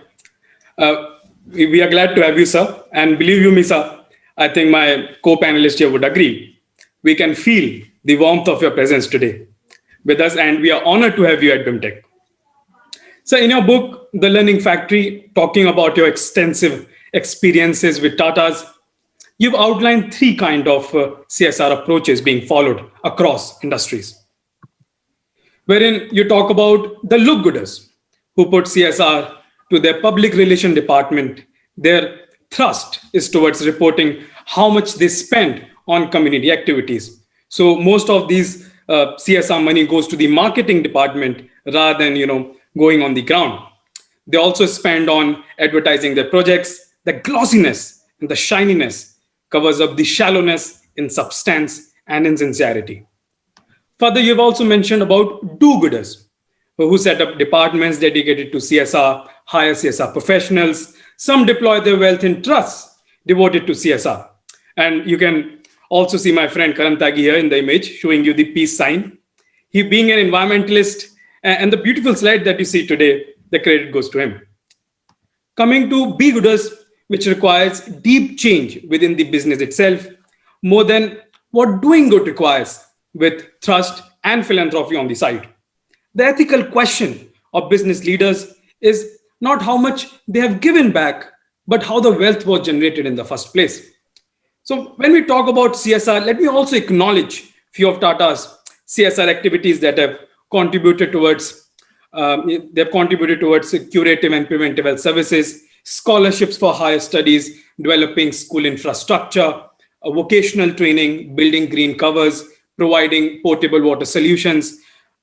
We are glad to have you, sir. And believe you me, sir, I think my co-panelist here would agree. We can feel the warmth of your presence today with us, and we are honored to have you at BIMTech. So, in your book, The Learning Factory, talking about your extensive experiences with Tatas, you've outlined three kind of CSR approaches being followed across industries, wherein you talk about the look-gooders who put CSR to their public relation department. Their thrust is towards reporting how much they spend on community activities. So most of these CSR money goes to the marketing department rather than going on the ground. They also spend on advertising their projects. The glossiness and the shininess covers up the shallowness in substance and in sincerity. Further, you've also mentioned about do-gooders who set up departments dedicated to CSR, hire CSR professionals. Some deploy their wealth in trusts devoted to CSR. And you can also see my friend Karan Tyagi here in the image showing you the peace sign. He being an environmentalist, and the beautiful slide that you see today, the credit goes to him. Coming to be gooders, which requires deep change within the business itself, more than what doing good requires, with trust and philanthropy on the side. The ethical question of business leaders is not how much they have given back, but how the wealth was generated in the first place. So when we talk about CSR, let me also acknowledge few of Tata's CSR activities that have contributed towards curative and preventive health services, scholarships for higher studies, developing school infrastructure, vocational training, building green covers, providing potable water solutions,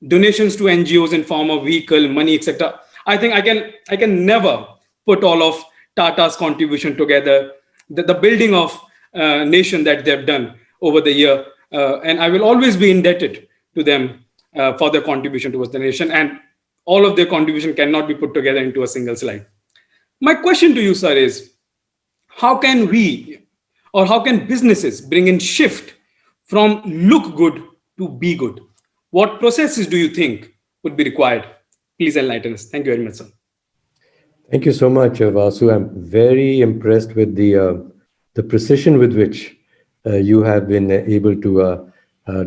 donations to NGOs in form of vehicle, money, etc. I think I can never put all of Tata's contribution together, the building of nation that they've done over the year, and I will always be indebted to them for their contribution towards the nation. And all of their contribution cannot be put together into a single slide. My question to you, sir, is how can we or how can businesses bring in shift from look good to be good? What processes do you think would be required? Please enlighten us. Thank you very much, sir. Thank you so much, Vasu. I'm very impressed with the precision with which you have been able to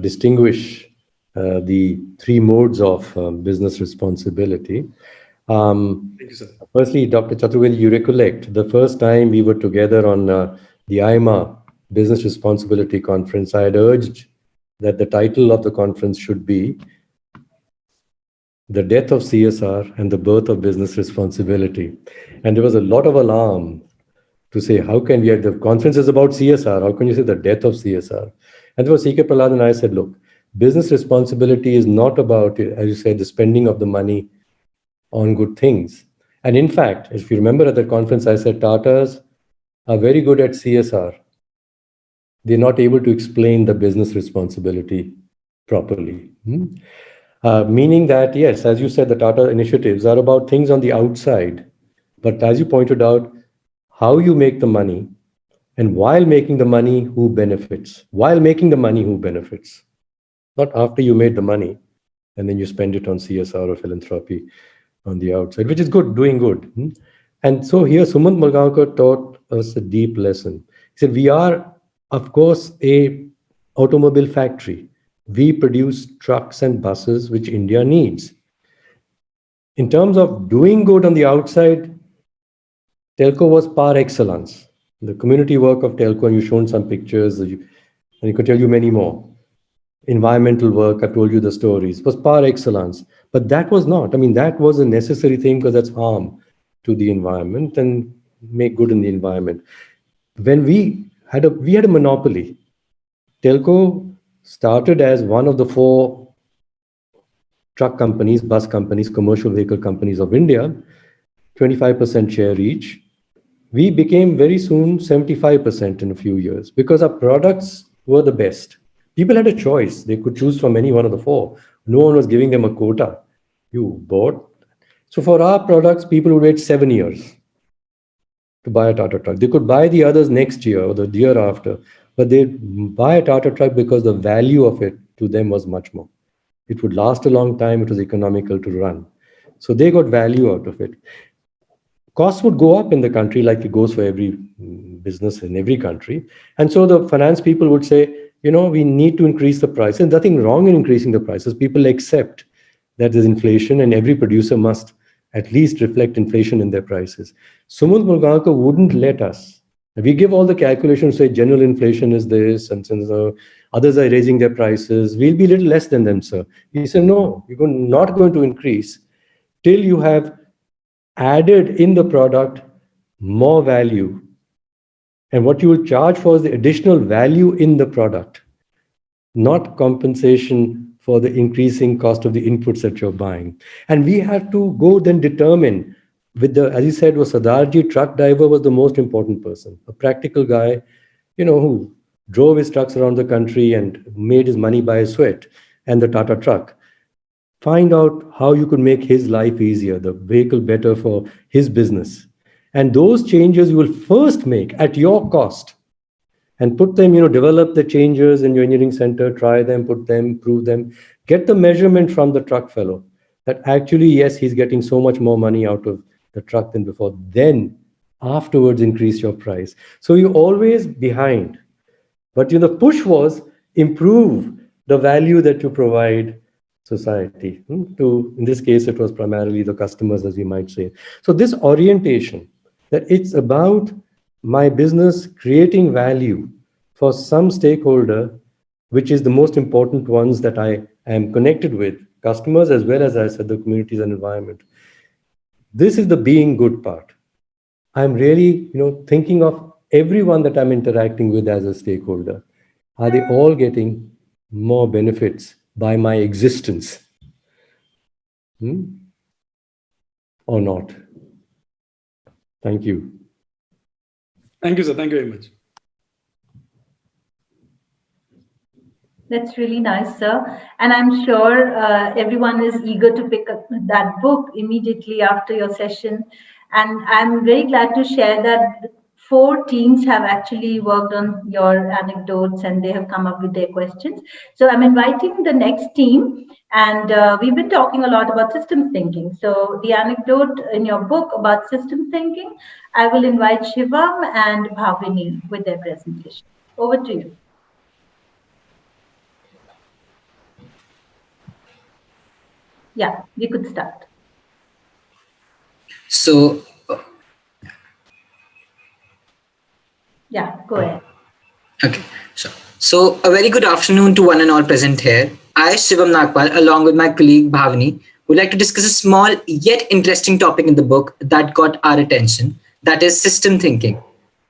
distinguish the three modes of business responsibility. Thank you, sir. Firstly, Dr. Chaturvedi, you recollect the first time we were together on the IMA Business Responsibility Conference, I had urged that the title of the conference should be The Death of CSR and the Birth of Business Responsibility. And there was a lot of alarm to say, how can we have the conference is about CSR? How can you say the death of CSR? And there was C.K. Prahlad and I said, look, business responsibility is not about, as you said, the spending of the money on good things. And in fact, if you remember at the conference, I said Tatas are very good at CSR. They're not able to explain the business responsibility properly. Meaning that, yes, as you said, the Tata initiatives are about things on the outside. But as you pointed out, how you make the money, and while making the money, who benefits? While making the money, who benefits? Not after you made the money, and then you spend it on CSR or philanthropy on the outside, which is good, doing good. And so here, Sumant Margaonkar taught us a deep lesson. He said, we are, of course, a automobile factory. We produce trucks and buses, which India needs. In terms of doing good on the outside, telco was par excellence. The community work of telco, and you've shown some pictures, and I could tell you many more. Environmental work, I've told you the stories, was par excellence. But that was not, that was a necessary thing because that's harm to the environment and make good in the environment. When we had a monopoly, telco started as one of the 4 truck companies, bus companies, commercial vehicle companies of India, 25% share each. We became very soon 75% in a few years because our products were the best. People had a choice. They could choose from any one of the 4. No one was giving them a quota. You bought. So for our products, people would wait 7 years to buy a Tata truck. They could buy the others next year or the year after, but they'd buy a Tata truck because the value of it to them was much more. It would last a long time. It was economical to run. So they got value out of it. costs would go up in the country like it goes for every business in every country. And so the finance people would say, we need to increase the prices. Nothing wrong in increasing the prices. People accept that there's inflation and every producer must at least reflect inflation in their prices. Sumant Mulgaonkar wouldn't let us. We give all the calculations, say general inflation is this, and since others are raising their prices, we'll be a little less than them, sir. He said, no, you're not going to increase till you have added in the product more value. And what you will charge for is the additional value in the product, not compensation for the increasing cost of the inputs that you're buying. And we have to go then determine as you said, was Sardarji, truck driver was the most important person, a practical guy, who drove his trucks around the country and made his money by his sweat and the Tata truck. Find out how you could make his life easier, the vehicle better for his business. And those changes you will first make at your cost and put them, develop the changes in your engineering center, try them, put them, prove them, get the measurement from the truck fellow that actually, yes, he's getting so much more money out of the truck than before. Then afterwards, increase your price. So you're always behind. But the push was improve the value that you provide society. To, in this case, it was primarily the customers, as we might say. So this orientation, that it's about my business creating value for some stakeholder, which is the most important ones that I am connected with, customers as well as I said, the communities and environment. This is the being good part. I'm really, thinking of everyone that I'm interacting with as a stakeholder. Are they all getting more benefits by my existence? Or not? Thank you. Thank you, sir. Thank you very much. That's really nice, sir. And I'm sure everyone is eager to pick up that book immediately after your session. And I'm very glad to share that 4 teams have actually worked on your anecdotes and they have come up with their questions. So I'm inviting the next team. And we've been talking a lot about systems thinking. So the anecdote in your book about systems thinking, I will invite Shivam and Bhavini with their presentation. Over to you. Yeah, we could start. So, Yeah, go ahead. okay, sure. So, a very good afternoon to one and all present here. I, Shivam Nagpal, along with my colleague Bhavani, would like to discuss a small yet interesting topic in the book that got our attention, that is system thinking.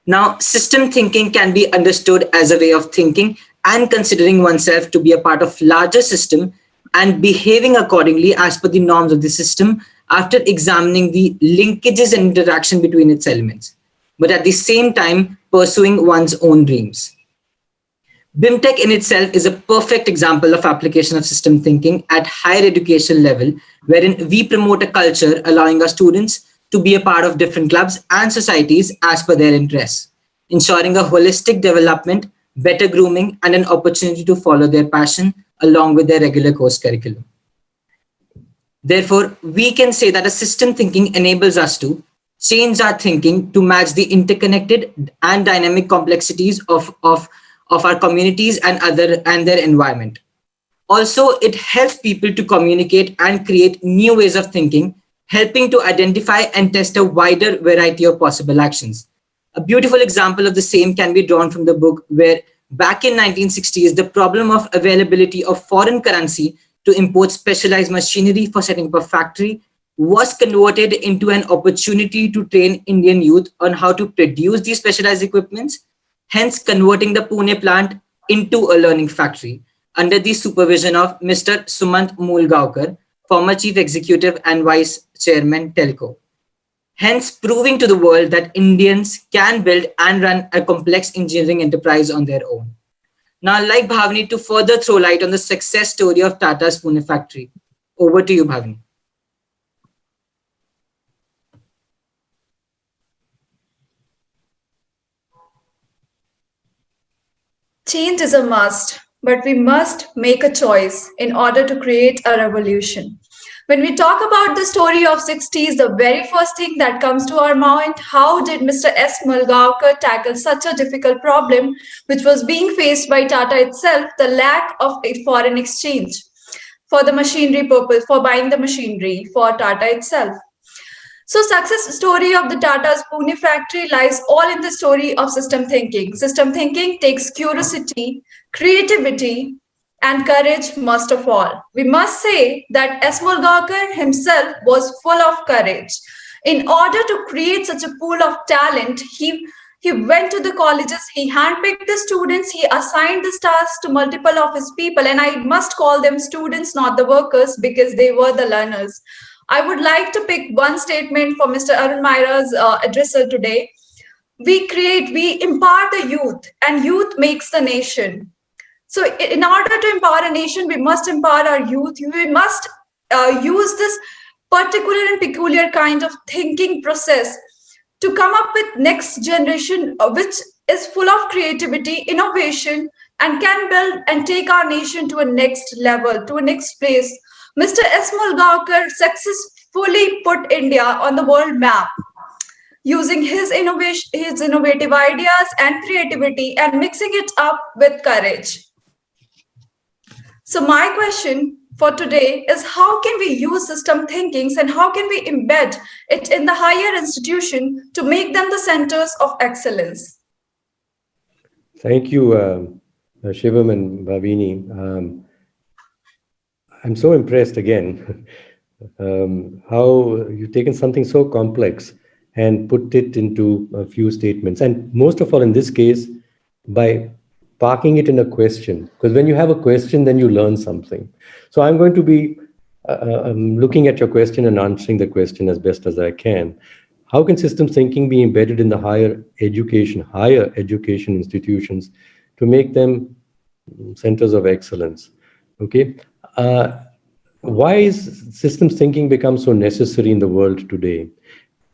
Now, system thinking can be understood as a way of thinking and considering oneself to be a part of larger system and behaving accordingly as per the norms of the system after examining the linkages and interaction between its elements, but at the same time pursuing one's own dreams. BIMTech in itself is a perfect example of application of system thinking at higher education level, wherein we promote a culture allowing our students to be a part of different clubs and societies as per their interests, ensuring a holistic development, better grooming, and an opportunity to follow their passion along with their regular course curriculum. Therefore, we can say that a system thinking enables us to change our thinking to match the interconnected and dynamic complexities of our communities and their environment. Also, it helps people to communicate and create new ways of thinking, helping to identify and test a wider variety of possible actions. A beautiful example of the same can be drawn from the book where back in 1960s, the problem of availability of foreign currency to import specialized machinery for setting up a factory was converted into an opportunity to train Indian youth on how to produce these specialized equipments, hence converting the Pune plant into a learning factory under the supervision of Mr. Sumant Mulgaonkar, former chief executive and vice chairman Telco. Hence proving to the world that Indians can build and run a complex engineering enterprise on their own. Now I'd like Bhavani to further throw light on the success story of Tata's Pune factory. Over to you, Bhavani. Change is a must, but we must make a choice in order to create a revolution. When we talk about the story of 60s, the very first thing that comes to our mind, how did Mr. S. Mulgaonkar tackle such a difficult problem which was being faced by Tata itself, the lack of a foreign exchange for the machinery purpose, for buying the machinery for Tata itself. So success story of the Tata's Pune factory lies all in the story of system thinking. System thinking takes curiosity, creativity, and courage most of all. We must say that S. Mulgaonkar himself was full of courage. In order to create such a pool of talent, he went to the colleges, he handpicked the students, he assigned the tasks to multiple of his people, and I must call them students, not the workers, because they were the learners. I would like to pick one statement for Mr. Arun Maira's addressal today. We empower the youth, and youth makes the nation. So, in order to empower a nation, we must empower our youth. We must use this particular and peculiar kind of thinking process to come up with next generation, which is full of creativity, innovation, and can build and take our nation to a next level, to a next place. Mr. S. Mulgaonkar successfully put India on the world map using his innovation, his innovative ideas and creativity, and mixing it up with courage. So my question for today is, how can we use system thinkings and how can we embed it in the higher institution to make them the centers of excellence? Thank you, Shivam and Bhavini. I'm so impressed again how you've taken something so complex and put it into a few statements. And most of all, in this case, by parking it in a question. Because when you have a question, then you learn something. So I'm going to be looking at your question and answering the question as best as I can. How can systems thinking be embedded in the higher education institutions to make them centers of excellence? Okay. Why is systems thinking become so necessary in the world today?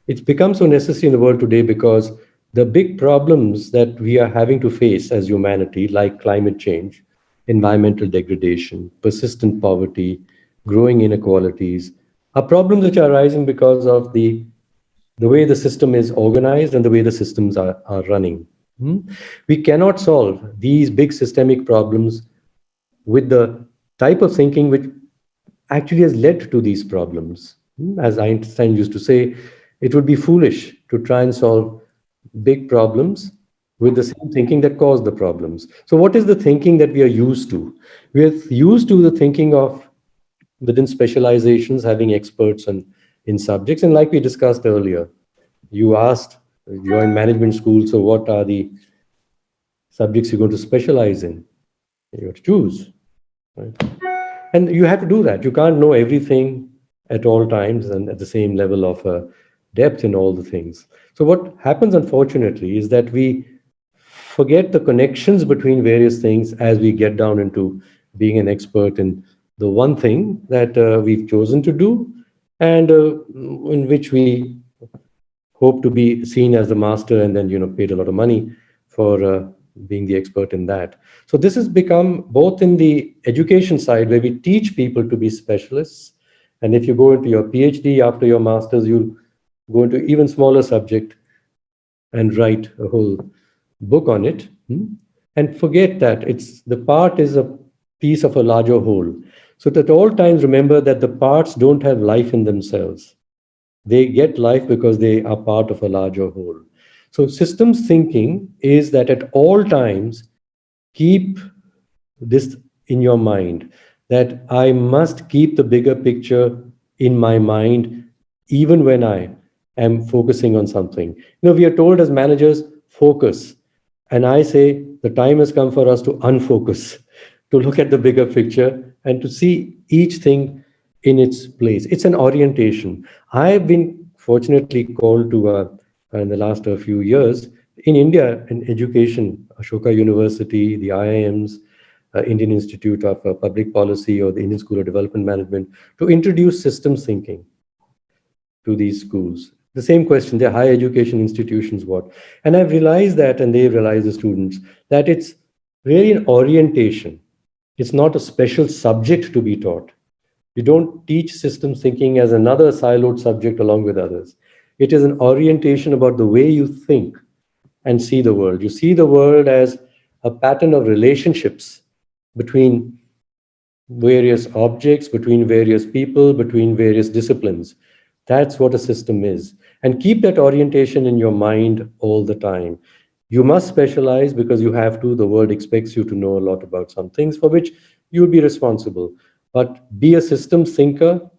It's become so necessary in the world today because the big problems that we are having to face as humanity, like climate change, environmental degradation, persistent poverty, growing inequalities, are problems which are arising because of the way the system is organized and the way the systems are running. We cannot solve these big systemic problems with the type of thinking which actually has led to these problems. As Einstein used to say, it would be foolish to try and solve big problems with the same thinking that caused the problems. So what is the thinking that we are used to? We are used to the thinking of within specializations, having experts in subjects. And like we discussed earlier, you asked, you're in management school, so what are the subjects you're going to specialize in? You have to choose, right? And you have to do that. You can't know everything at all times and at the same level of depth in all the things. So what happens, unfortunately, is that we forget the connections between various things as we get down into being an expert in the one thing that we've chosen to do and in which we hope to be seen as the master and then, paid a lot of money for being the expert in that. So this has become both in the education side where we teach people to be specialists. And if you go into your PhD after your master's, you'll go into even smaller subject and write a whole book on it, and forget that the part is a piece of a larger whole. So at all times, remember that the parts don't have life in themselves. They get life because they are part of a larger whole. So systems thinking is that at all times, keep this in your mind, that I must keep the bigger picture in my mind, even when I am focusing on something. We are told as managers, focus. And I say the time has come for us to unfocus, to look at the bigger picture and to see each thing in its place. It's an orientation. I've been fortunately called to, in the last few years, in India, in education, Ashoka University, the IIMs, Indian Institute of Public Policy or the Indian School of Development Management, to introduce systems thinking to these schools. The same question, they're higher education institutions, what? And I've realized that, and they've realized, the students, that it's really an orientation. It's not a special subject to be taught. You don't teach systems thinking as another siloed subject along with others. It is an orientation about the way you think and see the world. You see the world as a pattern of relationships between various objects, between various people, between various disciplines. That's what a system is. And keep that orientation in your mind all the time. You must specialize because you have to. The world expects you to know a lot about some things for which you will be responsible. But be a systems thinker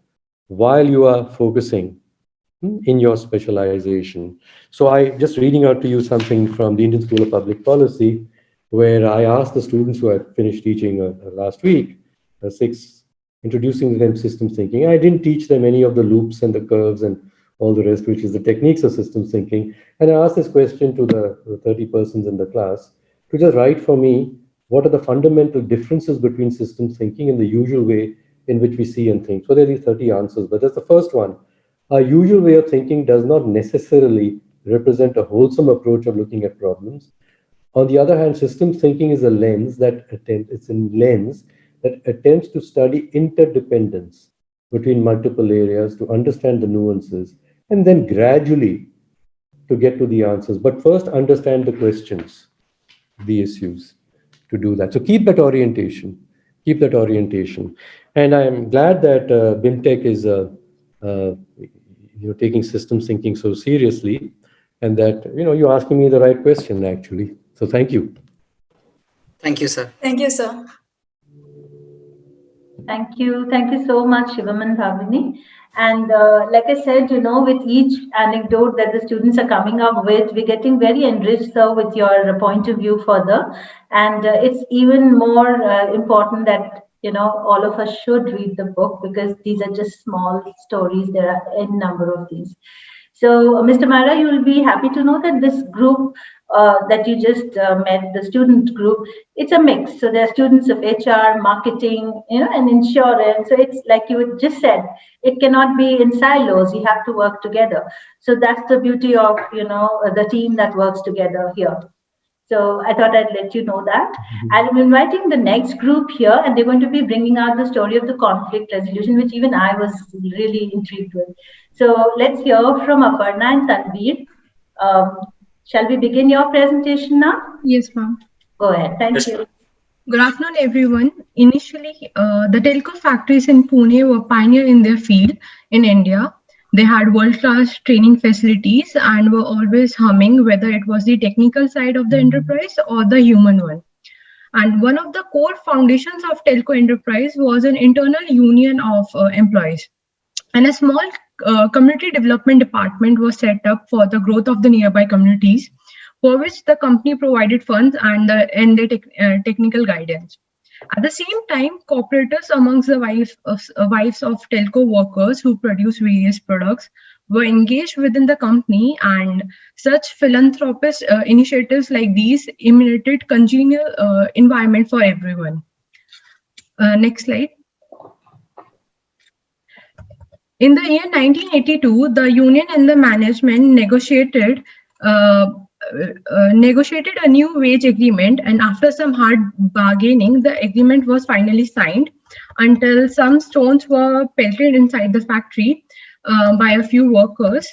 while you are focusing in your specialization. So I just reading out to you something from the Indian School of Public Policy, where I asked the students who I finished teaching last week, six, introducing them systems thinking. I didn't teach them any of the loops and the curves and all the rest, which is the techniques of systems thinking. And I asked this question to the 30 persons in the class to just write for me what are the fundamental differences between systems thinking and the usual way in which we see and think. So there are these 30 answers, but that's the first one. Our usual way of thinking does not necessarily represent a wholesome approach of looking at problems. On the other hand, systems thinking is a it's a lens that attempts to study interdependence between multiple areas to understand the nuances and then gradually to get to the answers. But first, understand the questions, the issues to do that. So keep that orientation. Keep that orientation. And I'm glad that BIMTech is taking systems thinking so seriously, and that you're asking me the right question actually. So thank you. Thank you, sir. Thank you, sir. Thank you. Thank you so much, Shivam and Bhavini. And like I said, with each anecdote that the students are coming up with, we're getting very enriched, sir, with your point of view further. And it's even more important that, all of us should read the book because these are just small stories. There are any number of these. So, Mr. Maira, you will be happy to know that this group that you just met, the student group, it's a mix. So there are students of HR, marketing, and insurance. So it's like you just said, it cannot be in silos. You have to work together. So that's the beauty of, the team that works together here. So I thought I'd let you know that. I'm inviting the next group here, and they're going to be bringing out the story of the conflict resolution, which even I was really intrigued with. So let's hear from Aparna and Tanveer. Shall we begin your presentation now? Yes, ma'am. Go ahead. Thank you. Good afternoon, everyone. Initially, the telco factories in Pune were pioneer in their field in India. They had world-class training facilities and were always humming, whether it was the technical side of the enterprise or the human one. And one of the core foundations of telco enterprise was an internal union of employees. And a small community development department was set up for the growth of the nearby communities, for which the company provided funds and the technical guidance. At the same time, cooperators amongst the wives of telco workers who produce various products were engaged within the company, and such philanthropist initiatives like these emulated congenial environment for everyone. Next slide. In the year 1982, the union and the management negotiated a new wage agreement, and after some hard bargaining, the agreement was finally signed until some stones were pelted inside the factory by a few workers,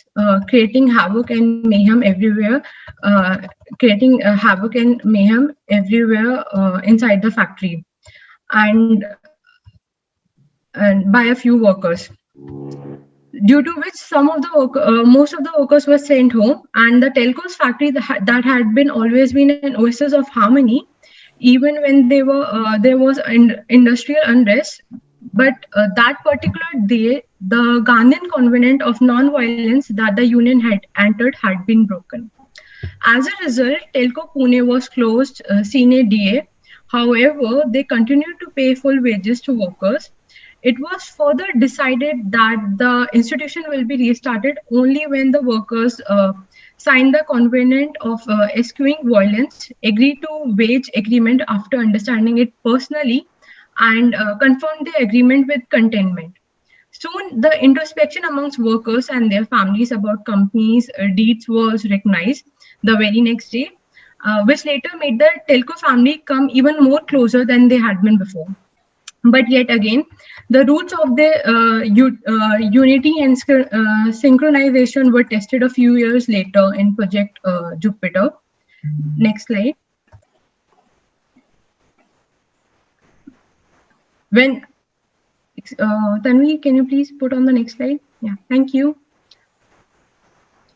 creating havoc and mayhem everywhere, inside the factory, and by a few workers, due to which most of the workers were sent home, and the telcos factory that had been always been an oasis of harmony, even when there was industrial unrest. But that particular day, the Gandhian covenant of non-violence that the union had entered had been broken. As a result, Telco Pune was closed sine die. However, they continued to pay full wages to workers. It was further decided that the institution will be restarted only when the workers signed the covenant of eschewing violence, agreed to wage agreement after understanding it personally, and confirmed the agreement with contentment. Soon, the introspection amongst workers and their families about companies' deeds was recognized the very next day, which later made the telco family come even more closer than they had been before. But yet again, the roots of the unity and synchronization were tested a few years later in Project Jupiter. Next slide. When Tanvi, can you please put on the next slide? Yeah, thank you.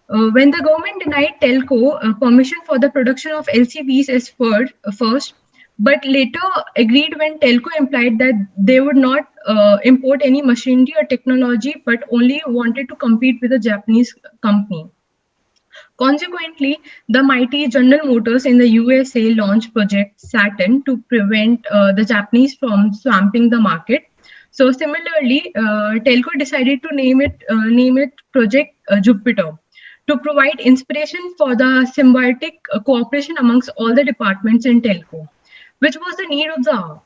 When the government denied telco permission for the production of LCVs as first, but later agreed when telco implied that they would not import any machinery or technology, but only wanted to compete with a Japanese company. Consequently, the mighty General Motors in the USA launched Project Saturn to prevent the Japanese from swamping the market. So similarly, Telco decided to name it Project Jupiter to provide inspiration for the symbiotic cooperation amongst all the departments in Telco, which was the need of the hour.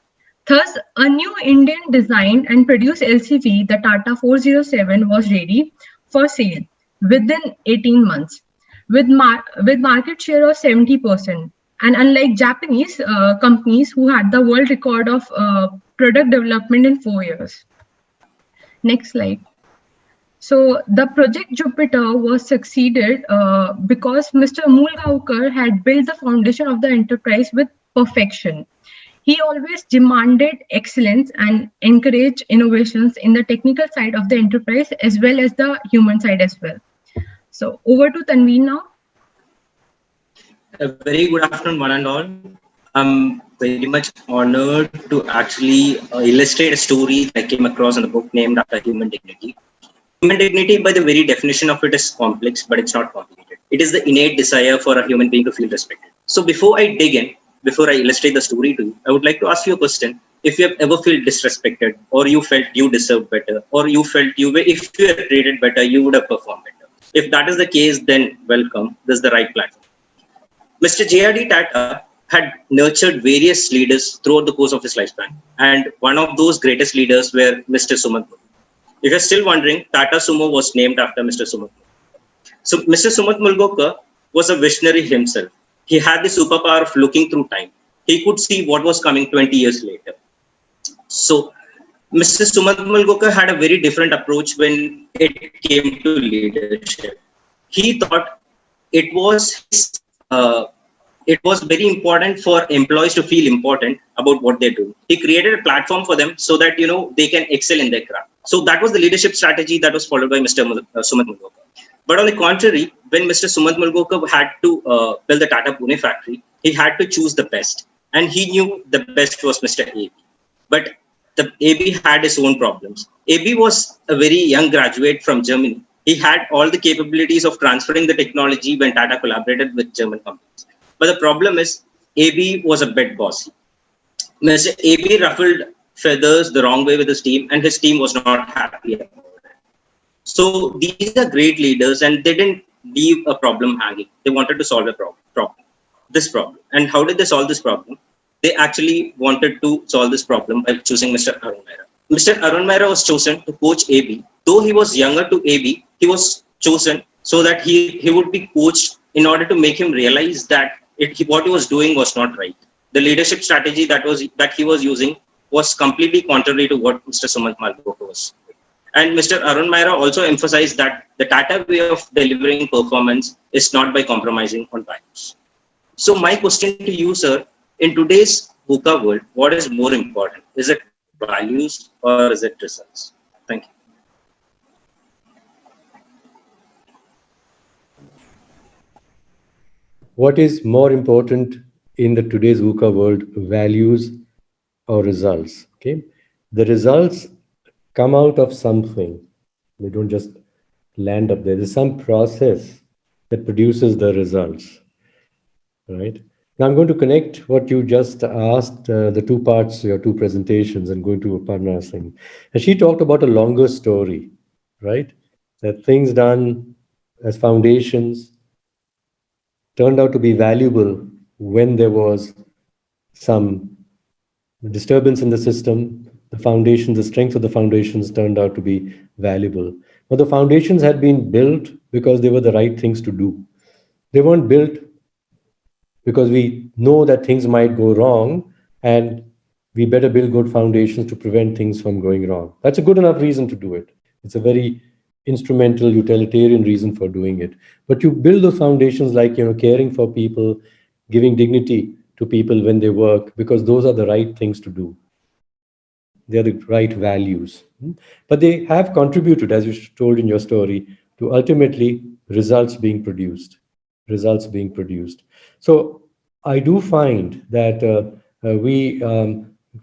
Thus, a new Indian designed and produced LCV, the Tata 407, was ready for sale within 18 months with market share of 70%. And unlike Japanese companies who had the world record of product development in 4 years. Next slide. So the Project Jupiter was succeeded because Mr. Mulgaonkar had built the foundation of the enterprise with perfection. He always demanded excellence and encouraged innovations in the technical side of the enterprise as well as the human side as well. So over to Tanveen now. A very good afternoon, one and all. I'm very much honored to actually illustrate a story that I came across in the book named after Human Dignity. Human dignity, by the very definition of it, is complex, but it's not complicated. It is the innate desire for a human being to feel respected. So before I dig in, before I illustrate the story to you, I would like to ask you a question. If you have ever felt disrespected, or you felt you deserved better, or you felt if you were treated better, you would have performed better. If that is the case, then welcome. This is the right platform. Mr. J.R.D. Tata had nurtured various leaders throughout the course of his lifespan. And one of those greatest leaders were Mr. Sumant. If you're still wondering, Tata Sumo was named after Mr. Sumant. So Mr. Sumant Mulgaonkar was a visionary himself. He had the superpower of looking through time. He could see what was coming 20 years later. So Mr. Sumant Mulgaonkar had a very different approach when it came to leadership. He thought it was very important for employees to feel important about what they do. He created a platform for them so that they can excel in their craft. So that was the leadership strategy that was followed by Mr. Sumant Mulgaonkar. But on the contrary, when Mr. Sumant Mulgaonkar had to build the Tata Pune factory, he had to choose the best, and he knew the best was Mr. AB. But the AB had his own problems. AB was a very young graduate from Germany. He had all the capabilities of transferring the technology when Tata collaborated with German companies. But the problem is, AB was a bit bossy. Mr. AB ruffled feathers the wrong way with his team, and his team was not happy about it. So these are great leaders, and they didn't leave a problem hanging. They wanted to solve a this problem. And how did they solve this problem? They actually wanted to solve this problem by choosing Mr. Arun Maira. Mr. Arun Maira was chosen to coach AB. Though he was younger to AB, he was chosen so that he would be coached in order to make him realize that what he was doing was not right. The leadership strategy that he was using was completely contrary to what Mr. Sumant Mulgaonkar was doing. And Mr. Arun Maira also emphasized that the Tata way of delivering performance is not by compromising on values. So my question to you, sir, in today's VUCA world, what is more important? Is it values or is it results? Thank you. What is more important in the today's VUCA world, values or results? Okay, the results come out of something. They don't just land up there. There's some process that produces the results, right? Now I'm going to connect what you just asked, the two parts, your two presentations, and going to Aparna's thing. And she talked about a longer story, right? That things done as foundations turned out to be valuable when there was some disturbance in the system. The foundations, the strength of the foundations turned out to be valuable. But the foundations had been built because they were the right things to do. They weren't built because we know that things might go wrong, and we better build good foundations to prevent things from going wrong. That's a good enough reason to do it. It's a very instrumental, utilitarian reason for doing it. But you build those foundations like, caring for people, giving dignity to people when they work, because those are the right things to do. They are the right values. But they have contributed, as you told in your story, to ultimately results being produced. Results being produced. So I do find that we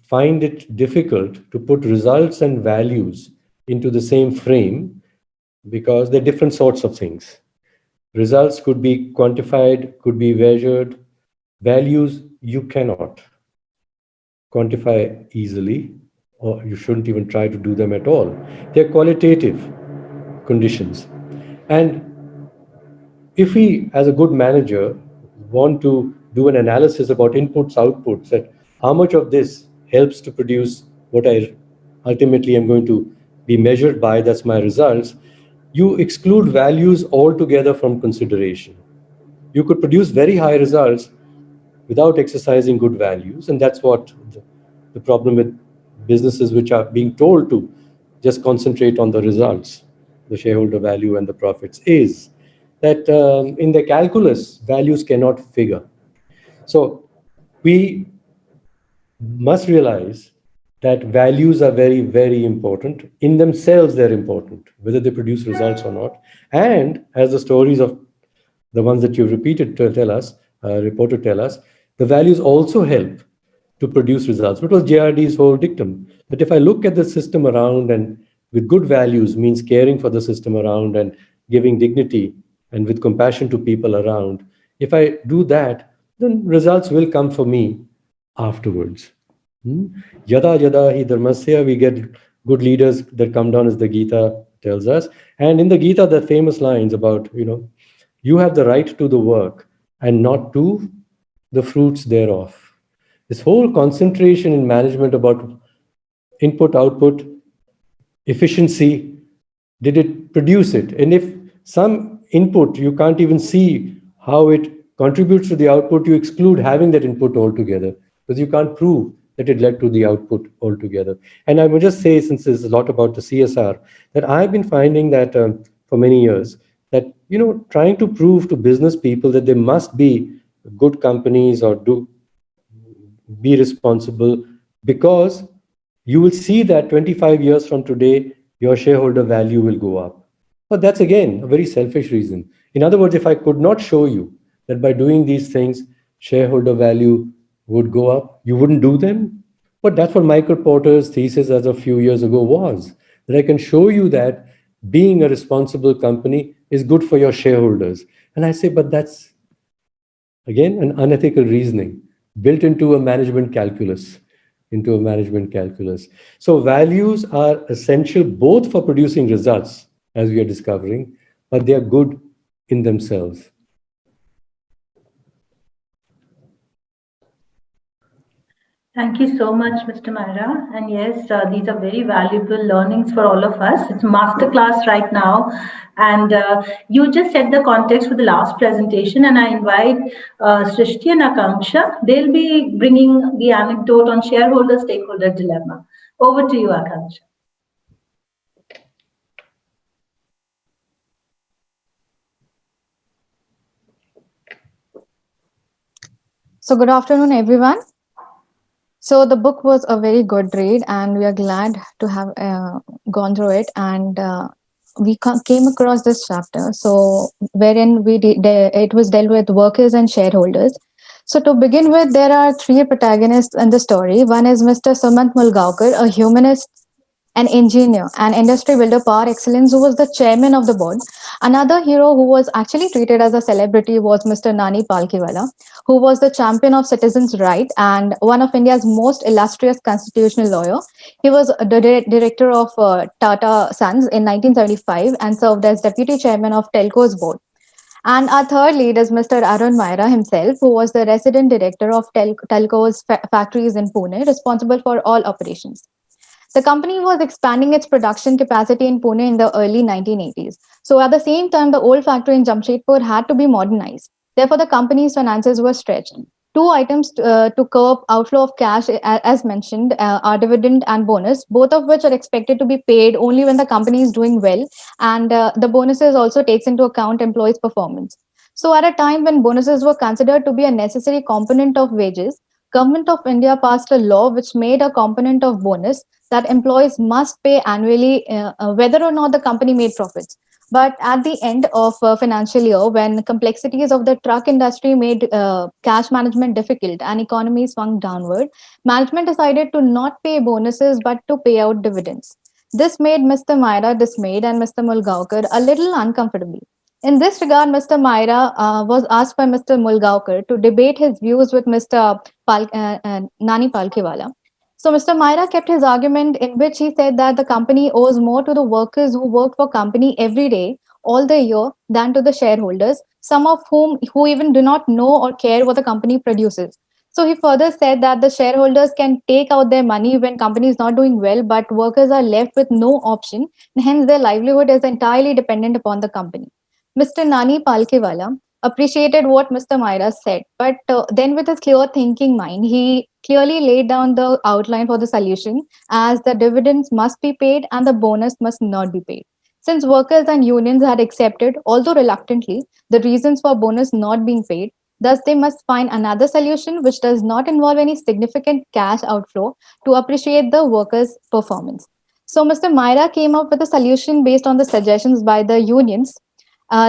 find it difficult to put results and values into the same frame because they're different sorts of things. Results could be quantified, could be measured. Values, you cannot quantify easily, or you shouldn't even try to do them at all. They're qualitative conditions. And if we, as a good manager, want to do an analysis about inputs, outputs, that how much of this helps to produce what I ultimately am going to be measured by, that's my results, you exclude values altogether from consideration. You could produce very high results without exercising good values, and that's what the problem with businesses which are being told to just concentrate on the results, the shareholder value and the profits, is that in the calculus, values cannot figure. So we must realize that values are very, very important. In themselves, they're important, whether they produce results or not. And as the stories of the ones that you've repeated to tell us, reported tell us, the values also help to produce results. What was JRD's whole dictum? That if I look at the system around and with good values means caring for the system around and giving dignity and with compassion to people around, if I do that, then results will come for me afterwards. Yada yada hi dharmasya, we get good leaders that come down, as the Gita tells us. And in the Gita, the famous lines about, you have the right to the work and not to the fruits thereof. This whole concentration in management about input, output, efficiency, did it produce it? And if some input, you can't even see how it contributes to the output, you exclude having that input altogether because you can't prove that it led to the output altogether. And I would just say, since there's a lot about the CSR, that I've been finding that for many years, that, trying to prove to business people that they must be good companies or be responsible, because you will see that 25 years from today, your shareholder value will go up. But that's again a very selfish reason. In other words, if I could not show you that by doing these things, shareholder value would go up, you wouldn't do them. But that's what Michael Porter's thesis as a few years ago was, that I can show you that being a responsible company is good for your shareholders. And I say, but that's again an unethical reasoning built into a management calculus. So values are essential both for producing results, as we are discovering, but they are good in themselves. Thank you so much, Mr. Maira. And yes, these are very valuable learnings for all of us. It's masterclass right now. And you just set the context for the last presentation. And I invite Srishti and Akanksha. They'll be bringing the anecdote on shareholder-stakeholder dilemma. Over to you, Akanksha. So good afternoon, everyone. So the book was a very good read, and we are glad to have gone through it. And we came across this chapter, so wherein it was dealt with workers and shareholders. So to begin with, there are three protagonists in the story. One is Mr. Sumant Mulgaonkar, a humanist, an engineer, an industry builder par excellence, who was the chairman of the board. Another hero who was actually treated as a celebrity was Mr. Nani Palkhiwala, who was the champion of citizens' rights and one of India's most illustrious constitutional lawyer. He was the director of Tata Sons in 1975 and served as deputy chairman of Telco's board. And our third lead is Mr. Arun Maira himself, who was the resident director of Telco's factories in Pune, responsible for all operations. The company was expanding its production capacity in Pune in the early 1980s. So at the same time, the old factory in Jamshedpur had to be modernized. Therefore, the company's finances were stretched. two items to curb outflow of cash, as mentioned, are dividend and bonus, both of which are expected to be paid only when the company is doing well, and the bonuses also takes into account employees' performance. So, at a time when bonuses were considered to be a necessary component of wages, Government of India passed a law which made a component of bonus that employees must pay annually, whether or not the company made profits. But at the end of financial year, when complexities of the truck industry made cash management difficult and economy swung downward, management decided to not pay bonuses but to pay out dividends. This made Mr. Maira dismayed and Mr. Mulgaonkar a little uncomfortable. In this regard, Mr. Maira was asked by Mr. Mulgaonkar to debate his views with Mr. Nani Palkhiwala. So Mr. Maira kept his argument in which he said that the company owes more to the workers who work for company every day, all the year, than to the shareholders, some of whom who even do not know or care what the company produces. So he further said that the shareholders can take out their money when company is not doing well, but workers are left with no option, and hence their livelihood is entirely dependent upon the company. Mr. Nani Palkhiwala appreciated what Mr. Maira said, but then with his clear thinking mind, he clearly laid down the outline for the solution as the dividends must be paid and the bonus must not be paid. Since workers and unions had accepted, although reluctantly, the reasons for bonus not being paid, thus they must find another solution which does not involve any significant cash outflow to appreciate the workers' performance. So Mr. Maira came up with a solution based on the suggestions by the unions.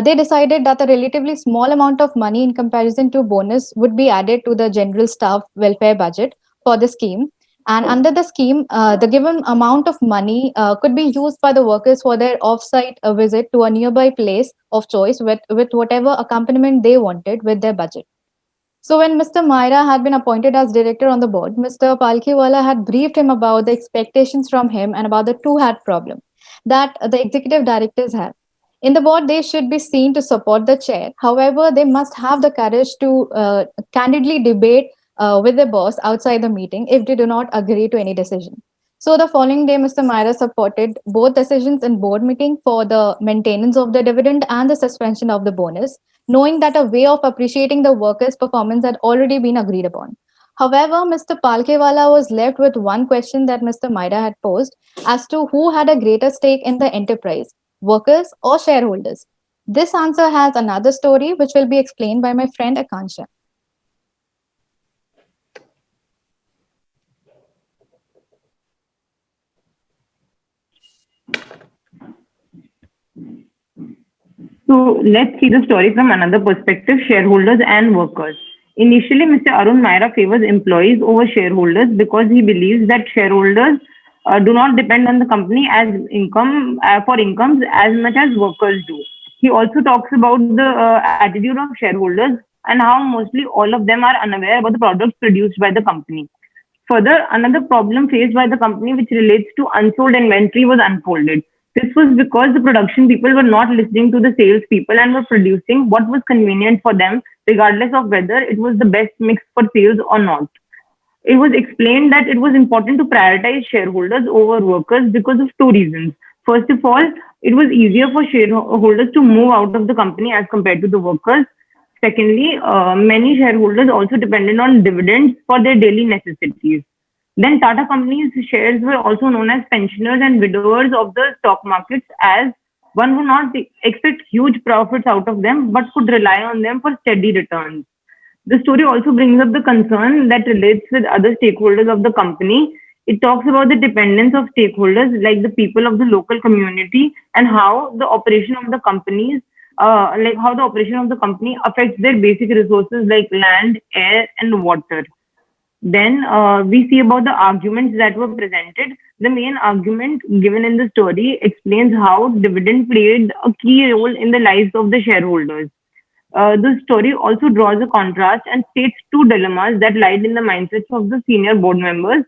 They decided that a relatively small amount of money in comparison to bonus would be added to the general staff welfare budget for the scheme. And under the scheme, the given amount of money could be used by the workers for their off-site visit to a nearby place of choice with whatever accompaniment they wanted with their budget. So when Mr. Maira had been appointed as director on the board, Mr. Palkhiwala had briefed him about the expectations from him and about the two-hat problem that the executive directors have. In the board, they should be seen to support the chair. However, they must have the courage to candidly debate with the boss outside the meeting if they do not agree to any decision. So the following day, Mr. Maira supported both decisions in board meeting for the maintenance of the dividend and the suspension of the bonus, knowing that a way of appreciating the workers' performance had already been agreed upon. However, Mr. Palkhiwala was left with one question that Mr. Maira had posed as to who had a greater stake in the enterprise, workers or shareholders. This answer has another story which will be explained by my friend Akansha. So let's see the story from another perspective, shareholders and workers. Initially, Mr. Arun Maira favors employees over shareholders because he believes that shareholders do not depend on the company as income for incomes as much as workers do. He also talks about the attitude of shareholders and how mostly all of them are unaware about the products produced by the company. Further, another problem faced by the company which relates to unsold inventory was unfolded. This was because the production people were not listening to the sales people and were producing what was convenient for them, regardless of whether it was the best mix for sales or not. It was explained that it was important to prioritize shareholders over workers because of two reasons. First of all, it was easier for shareholders to move out of the company as compared to the workers. Secondly, many shareholders also depended on dividends for their daily necessities. Then Tata Company's shares were also known as pensioners and widowers of the stock markets, as one would not expect huge profits out of them but could rely on them for steady returns. The story also brings up the concern that relates with other stakeholders of the company. It talks about the dependence of stakeholders like the people of the local community and how the operation of the companies how the operation of the company affects their basic resources like land, air, and water. Then we see about the arguments that were presented. The main argument given in the story explains how dividend played a key role in the lives of the shareholders. The story also draws a contrast and states two dilemmas that lied in the mindsets of the senior board members.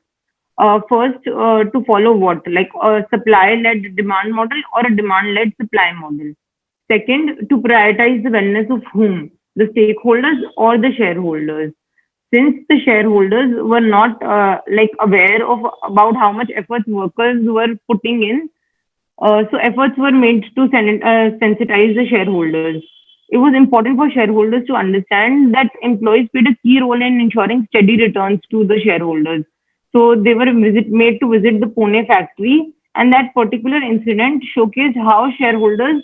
First, to follow what, like a supply-led demand model or a demand-led supply model. Second, to prioritize the wellness of whom, the stakeholders or the shareholders. Since the shareholders were not aware of about how much efforts workers were putting in, so efforts were made to sensitize the shareholders. it was important for shareholders to understand that employees played a key role in ensuring steady returns to the shareholders. So they were made to visit the Pune factory, and that particular incident showcased how shareholders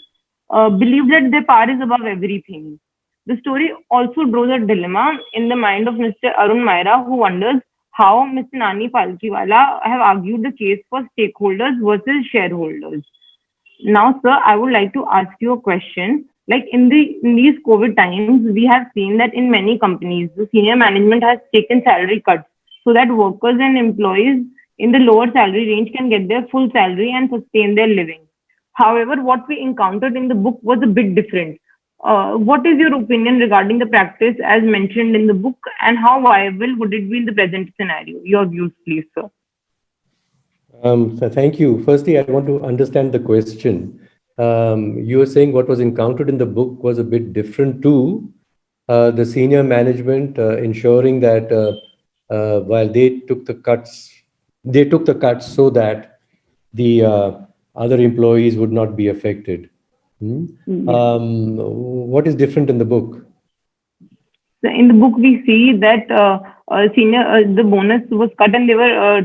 believe that their power is above everything. The story also draws a dilemma in the mind of Mr. Arun Maira, who wonders how Mr. Nani Palkiwala have argued the case for stakeholders versus shareholders. Now, sir, I would like to ask you a question. Like in these COVID times, we have seen that in many companies, the senior management has taken salary cuts so that workers and employees in the lower salary range can get their full salary and sustain their living. However, what we encountered in the book was a bit different. What is your opinion regarding the practice as mentioned in the book, and how viable would it be in the present scenario? Your views, please, sir. Thank you. Firstly, I want to understand the question. You were saying what was encountered in the book was a bit different to the senior management ensuring that while they took the cuts so that the other employees would not be affected. Yes. What is different in the book? So in the book, we see that the bonus was cut, and they were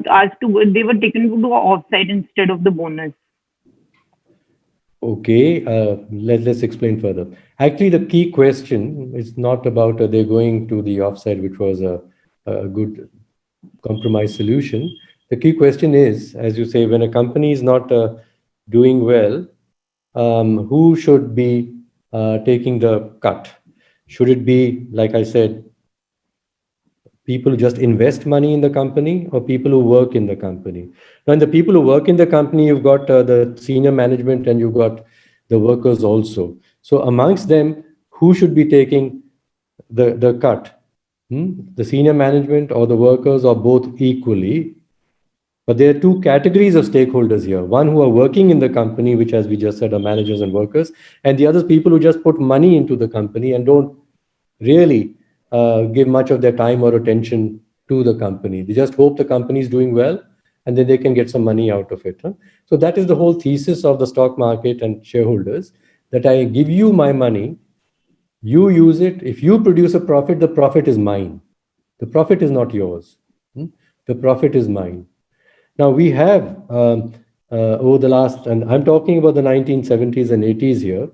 they were taken to do offsite instead of the bonus. Okay, let's explain further. Actually, the key question is not about they're going to the offsite, which was a good compromise solution. The key question is, as you say, when a company is not doing well, who should be taking the cut? Should it be, like I said, people who just invest money in the company or people who work in the company? Now, in the people who work in the company, you've got the senior management and you've got the workers also. So amongst them, who should be taking the cut? The senior management or the workers, or both equally? But there are two categories of stakeholders here. One who are working in the company, which, as we just said, are managers and workers, and the others people who just put money into the company and don't really give much of their time or attention to the company. They just hope the company is doing well, and then they can get some money out of it. So that is the whole thesis of the stock market and shareholders, that I give you my money, you use it. If you produce a profit, the profit is mine. The profit is not yours. The profit is mine. Now we have over the last, and I'm talking about the 1970s and 80s here,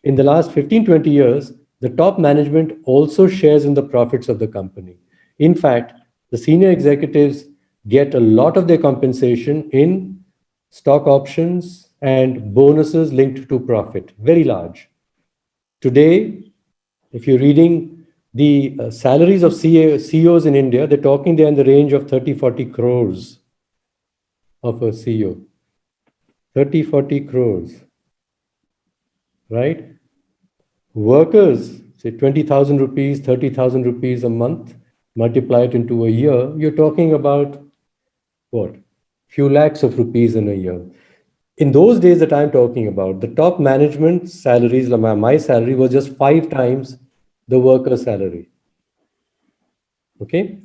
in the last 15, 20 years, the top management also shares in the profits of the company. In fact, the senior executives get a lot of their compensation in stock options and bonuses linked to profit, very large. Today, if you're reading the salaries of CEOs in India, they're talking there in the range of 30, 40 crores of a CEO. 30, 40 crores, right? Workers, say 20,000 rupees, 30,000 rupees a month, multiply it into a year, you're talking about what? Few lakhs of rupees in a year. In those days that I'm talking about, the top management salaries, my salary was just 5 times the worker's salary. Okay?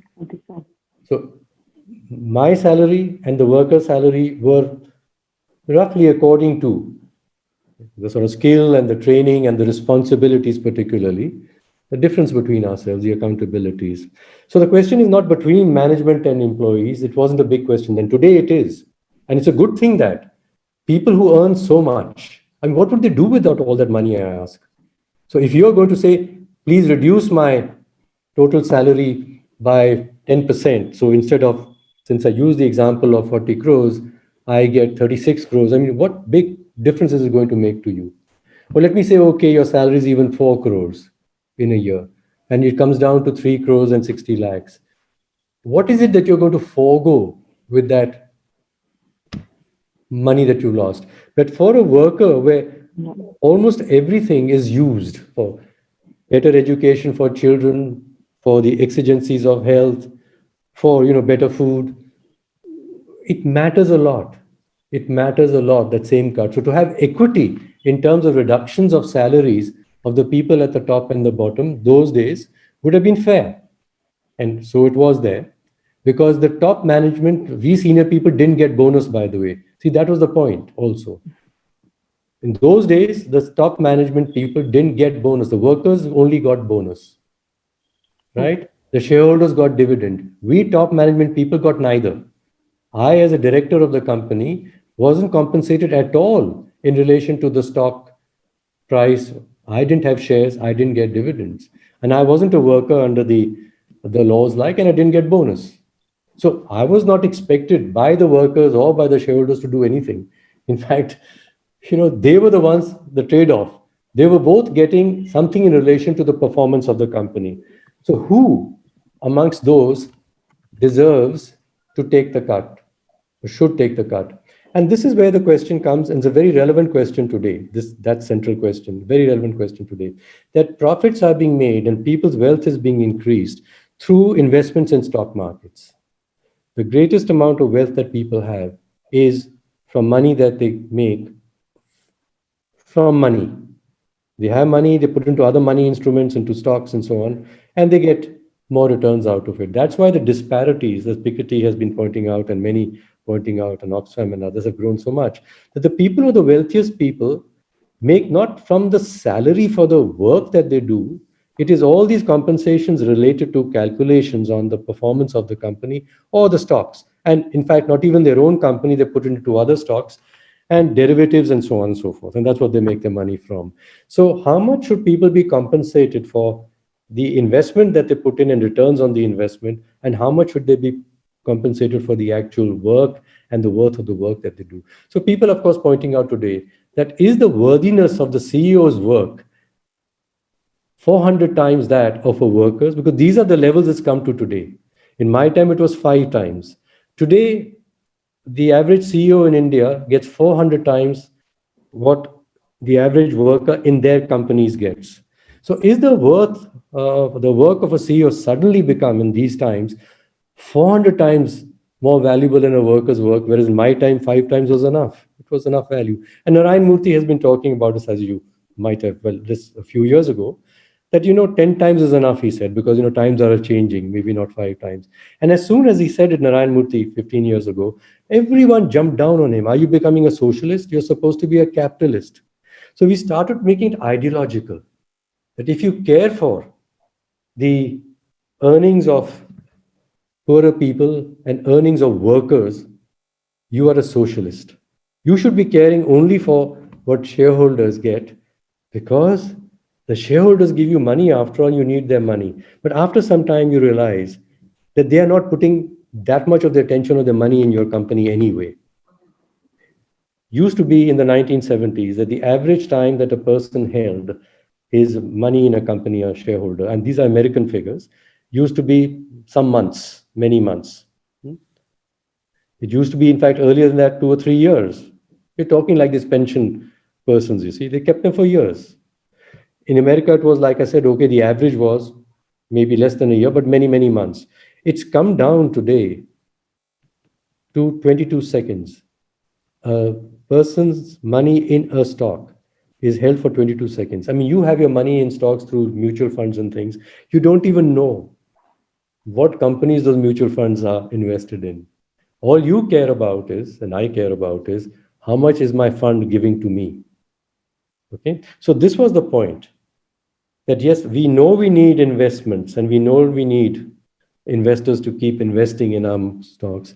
So my salary and the worker's salary were roughly according to the sort of skill and the training and the responsibilities, particularly the difference between ourselves, the accountabilities. So the question is not between management and employees. It wasn't a big question then. Today it is. And it's a good thing that people who earn so much, I mean, what would they do without all that money, I ask? So if you're going to say, please reduce my total salary by 10%. So instead of, since I use the example of 40 crores, I get 36 crores. I mean, what big difference is it going to make to you? Well, let me say, okay, your salary is even 4 crores in a year, and it comes down to 3 crores and 60 lakhs. What is it that you're going to forego with that money that you lost? But for a worker where almost everything is used for better education for children, for the exigencies of health, for better food, it matters a lot. It matters a lot, that same cut. So to have equity in terms of reductions of salaries of the people at the top and the bottom, those days would have been fair. And so it was there. Because the top management, we senior people didn't get bonus, by the way. See, that was the point also. In those days, the top management people didn't get bonus. The workers only got bonus, right? The shareholders got dividend. We top management people got neither. I, as a director of the company, wasn't compensated at all in relation to the stock price. I didn't have shares. I didn't get dividends. And I wasn't a worker under the laws like, and I didn't get bonus. So I was not expected by the workers or by the shareholders to do anything. In fact, they were the ones, the trade-off. They were both getting something in relation to the performance of the company. So who amongst those deserves to take the cut, or should take the cut? And this is where the question comes, and it's a very relevant question today. That central question, very relevant question today. That profits are being made and people's wealth is being increased through investments in stock markets. The greatest amount of wealth that people have is from money that they make from money. They have money, they put into other money instruments, into stocks and so on, and they get more returns out of it. That's why the disparities, as Piketty has been pointing out, and many pointing out, and Oxfam and others have grown so much, that the people who are the wealthiest people make not from the salary for the work that they do, it is all these compensations related to calculations on the performance of the company or the stocks. And in fact, not even their own company, they put it into other stocks and derivatives and so on and so forth. And that's what they make their money from. So how much should people be compensated for the investment that they put in and returns on the investment? And how much should they be compensated for the actual work and the worth of the work that they do? So people, of course, pointing out today that is the worthiness of the CEO's work 400 times that of a worker's, because these are the levels it's come to today. In my time, it was 5 times. Today, the average CEO in India gets 400 times what the average worker in their companies gets. So is the work of a CEO suddenly become in these times 400 times more valuable than a worker's work, whereas in my time, 5 times was enough. It was enough value. And Narayan Murthy has been talking about this, as you might have, well, this a few years ago, that 10 times is enough, he said, because times are changing, maybe not 5 times. And as soon as he said it, Narayan Murthy, 15 years ago, everyone jumped down on him. Are you becoming a socialist? You're supposed to be a capitalist. So we started making it ideological, that if you care for the earnings of poorer people and earnings of workers, you are a socialist. You should be caring only for what shareholders get, because the shareholders give you money. After all, you need their money. But after some time, you realize that they are not putting that much of their attention or their money in your company anyway. Used to be in the 1970s that the average time that a person held his money in a company or shareholder, and these are American figures, used to be some months, many months. It used to be, in fact, earlier than that, 2 or 3 years. We're talking like these pension persons, you see, they kept them for years. In America, it was, like I said, okay, the average was maybe less than a year, but many, many months. It's come down today to 22 seconds. A person's money in a stock is held for 22 seconds. I mean, you have your money in stocks through mutual funds and things. You don't even know what companies those mutual funds are invested in. All you care about is, and I care about is, how much is my fund giving to me? Okay, so this was the point, that yes, we know we need investments and we know we need investors to keep investing in our stocks.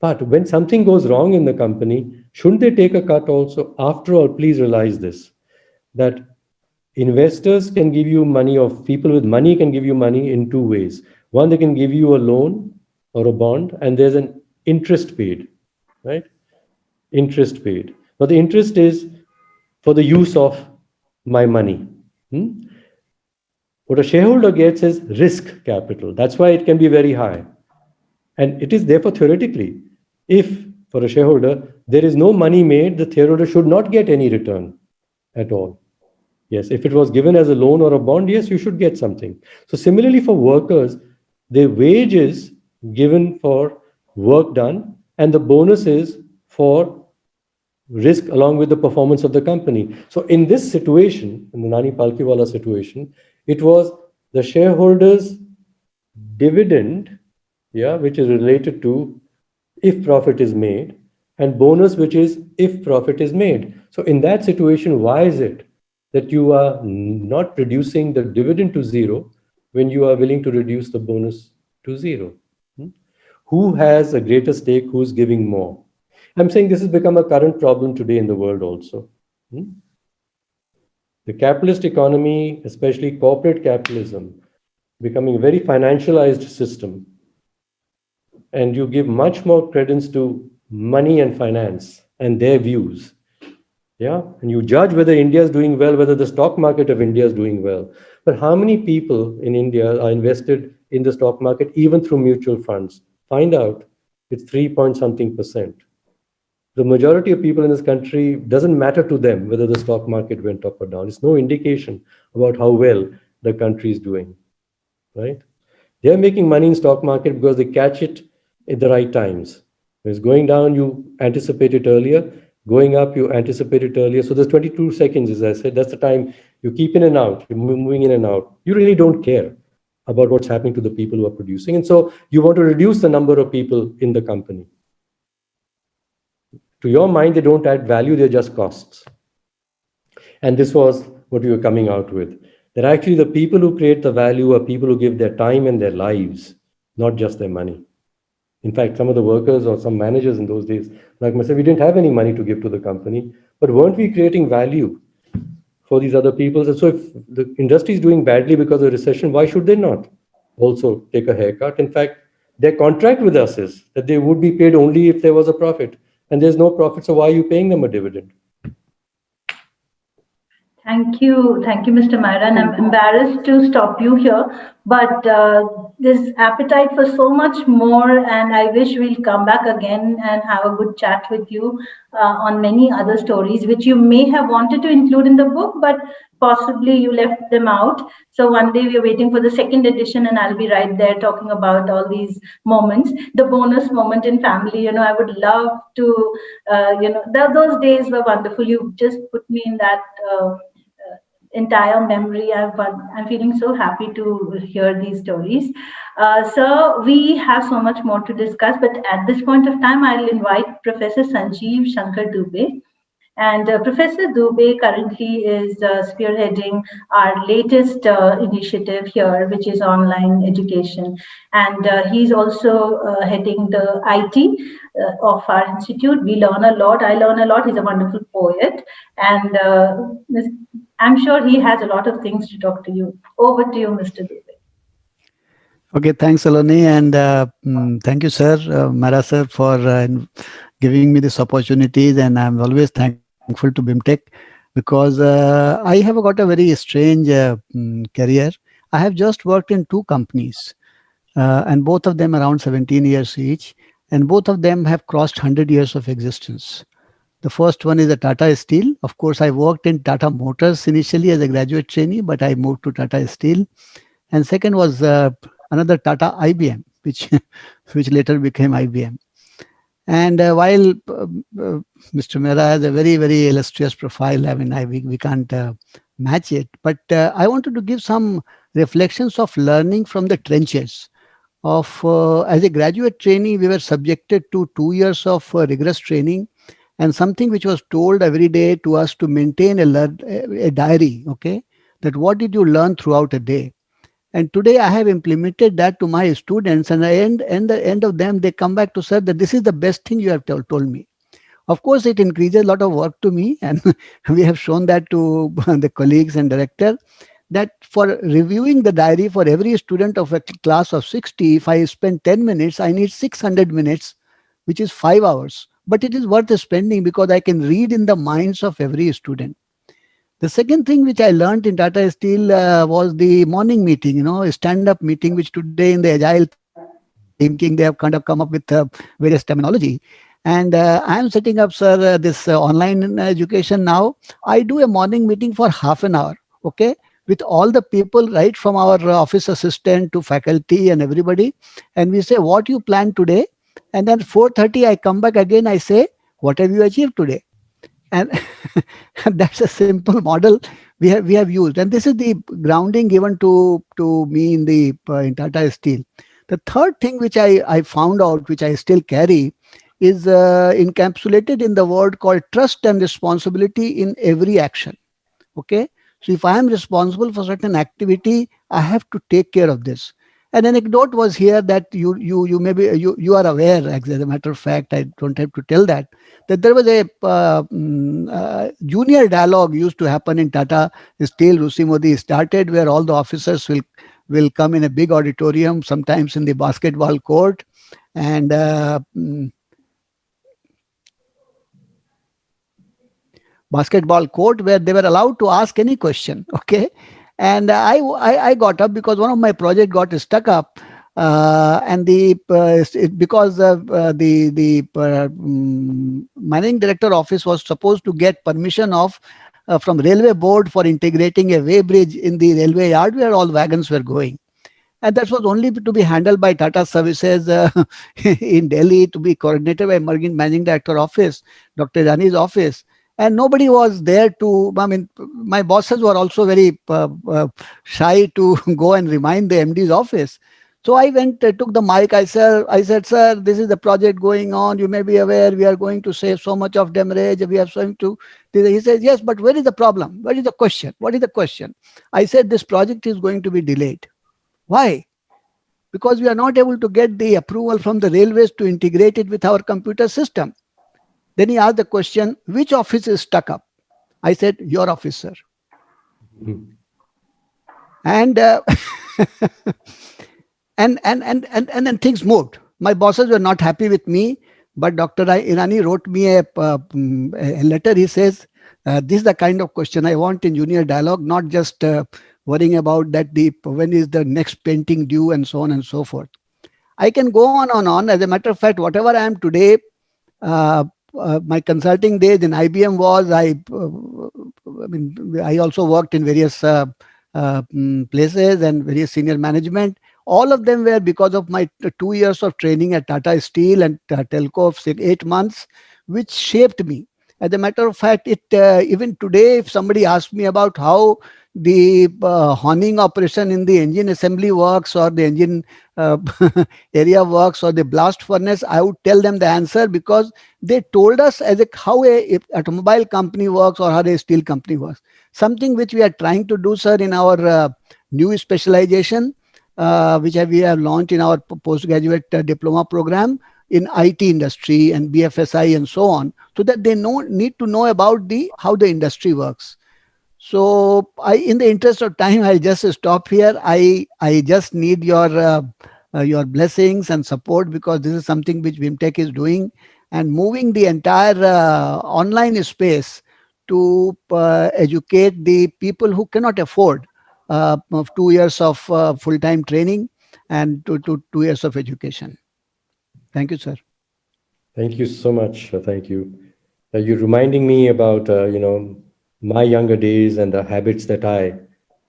But when something goes wrong in the company, shouldn't they take a cut also? After all, please realize this, that investors can give you money, or people with money can give you money in 2 ways. One, they can give you a loan or a bond, and there's an interest paid, right? Interest paid. But the interest is for the use of my money. What a shareholder gets is risk capital. That's why it can be very high. And it is therefore theoretically, if for a shareholder, there is no money made, the shareholder should not get any return at all. Yes, if it was given as a loan or a bond, yes, you should get something. So similarly for workers, the wage is given for work done, and the bonus is for risk along with the performance of the company. So in this situation, in the Nani Palkiwala situation, it was the shareholders' dividend, which is related to if profit is made, and bonus, which is if profit is made. So in that situation, why is it that you are not reducing the dividend to zero when you are willing to reduce the bonus to zero? Hmm? Who has a greater stake? Who's giving more? I'm saying this has become a current problem today in the world also. Hmm? The capitalist economy, especially corporate capitalism, becoming a very financialized system, and you give much more credence to money and finance and their views. Yeah, and you judge whether India is doing well, whether the stock market of India is doing well. But how many people in India are invested in the stock market, even through mutual funds? Find out it's 3 point something percent. The majority of people in this country doesn't matter to them whether the stock market went up or down. It's no indication about how well the country is doing, right? They're making money in stock market because they catch it at the right times. When it's going down, you anticipate it earlier. Going up, you anticipate it earlier. So there's 22 seconds, as I said. That's the time you keep in and out. You're moving in and out. You really don't care about what's happening to the people who are producing. And so you want to reduce the number of people in the company. To your mind, they don't add value, they're just costs. And this was what we were coming out with. That actually the people who create the value are people who give their time and their lives, not just their money. In fact, some of the workers or some managers in those days, like myself, we didn't have any money to give to the company, but weren't we creating value for these other people? And so if the industry is doing badly because of recession, why should they not also take a haircut? In fact, their contract with us is that they would be paid only if there was a profit. And there's no profit, so why are you paying them a dividend? Thank you, Mr. Myra. And I'm embarrassed to stop you here, but there's appetite for so much more, and I wish we'll come back again and have a good chat with you on many other stories, which you may have wanted to include in the book, but possibly you left them out. So one day we're waiting for the second edition, and I'll be right there talking about all these moments. The bonus moment in family, I would love to, those days were wonderful. You just put me in that. Entire memory. I'm feeling so happy to hear these stories. So we have so much more to discuss, but at this point of time, I'll invite Professor Sanjeev Shankar Dubey. And Professor Dubey currently is spearheading our latest initiative here, which is online education. And he's also heading the IT of our institute. We learn a lot. I learn a lot. He's a wonderful poet. And I'm sure he has a lot of things to talk to you. Over to you, Mr. Dubey. Okay, thanks, Saloni, and thank you, sir, Mara sir, for giving me this opportunities, and I'm always thankful to BIMTech because I have got a very strange career. I have just worked in two companies, and both of them around 17 years each, and both of them have crossed 100 years of existence. The first one is the Tata Steel. Of course, I worked in Tata Motors initially as a graduate trainee, but I moved to Tata Steel. And second was another Tata IBM, which which later became IBM. And while Mr. Mehra has a very, very illustrious profile, I mean, we can't match it. But I wanted to give some reflections of learning from the trenches. As a graduate trainee, we were subjected to 2 years of rigorous training and something which was told every day to us to maintain a diary, okay? That what did you learn throughout a day? And today I have implemented that to my students, and the end of them, they come back to sir that this is the best thing you have told me. Of course, it increases a lot of work to me, and we have shown that to the colleagues and director that for reviewing the diary for every student of a class of 60, if I spend 10 minutes, I need 600 minutes, which is 5 hours. But it is worth spending because I can read in the minds of every student. The second thing which I learned in Tata Steel was the morning meeting, a stand-up meeting, which today in the agile thinking, they have kind of come up with various terminology. And I am setting up, sir, this online education now. I do a morning meeting for half an hour, okay, with all the people, right from our office assistant to faculty and everybody. And we say, what you plan today? And then 4:30, I come back again. I say, what have you achieved today? And that's a simple model we have used, and this is the grounding given to me in the in Tata Steel. The third thing which I found out, which I still carry, is encapsulated in the word called trust and responsibility in every action. Okay, so if I am responsible for certain activity, I have to take care of this. An anecdote was here that you maybe you are aware, as a matter of fact, I don't have to tell that there was a junior dialogue used to happen in Tata Steel. Rusi Modi started, where all the officers will come in a big auditorium, sometimes in the basketball court, and basketball court, where they were allowed to ask any question. Okay, and I got up because one of my project got stuck up, and because the managing director office was supposed to get permission of from railway board for integrating a way bridge in the railway yard where all wagons were going, and that was only to be handled by Tata Services in Delhi, to be coordinated by managing director office, Dr. Rani's office. And nobody was there to, I mean, my bosses were also very shy to go and remind the MD's office. So I went, took the mic. I said, sir, this is the project going on. You may be aware we are going to save so much of demurrage. We are going to. He says, yes, but where is the problem? What is the question? What is the question? I said, this project is going to be delayed. Why? Because we are not able to get the approval from the railways to integrate it with our computer system. Then he asked the question, which office is stuck up? I said, your office, sir. Mm. And and then things moved. My bosses were not happy with me, but Dr. Irani wrote me a letter. He says, this is the kind of question I want in junior dialogue, not just worrying about that when is the next painting due and so on and so forth. I can go on and on. As a matter of fact, whatever I am today, my consulting days in IBM was I also worked in various places and various senior management. All of them were because of my 2 years of training at Tata Steel and Telco of 8 months, which shaped me. As a matter of fact, even today, if somebody asks me about how the honing operation in the engine assembly works, or the engine area works, or the blast furnace, I would tell them the answer, because they told us how a automobile company works or how a steel company works. Something which we are trying to do, sir, in our new specialization, which we have launched in our postgraduate diploma program in IT industry and BFSI and so on, so that they need to know about how the industry works. So, in the interest of time, I'll just stop here. I just need your blessings and support, because this is something which BIMTech is doing, and moving the entire online space to educate the people who cannot afford of 2 years of full-time training and 2 years of education. Thank you, sir. Thank you so much. Thank you. You're reminding me about, my younger days and the habits that I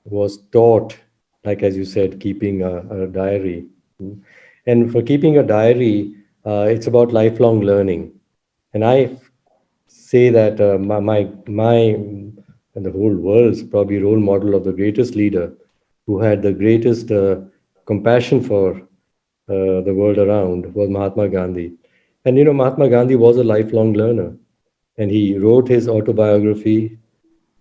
was taught, like, as you said, keeping a diary. And for keeping a diary, it's about lifelong learning. And I say that my and the whole world's probably role model of the greatest leader who had the greatest compassion for the world around was Mahatma Gandhi. And Mahatma Gandhi was a lifelong learner, and he wrote his autobiography,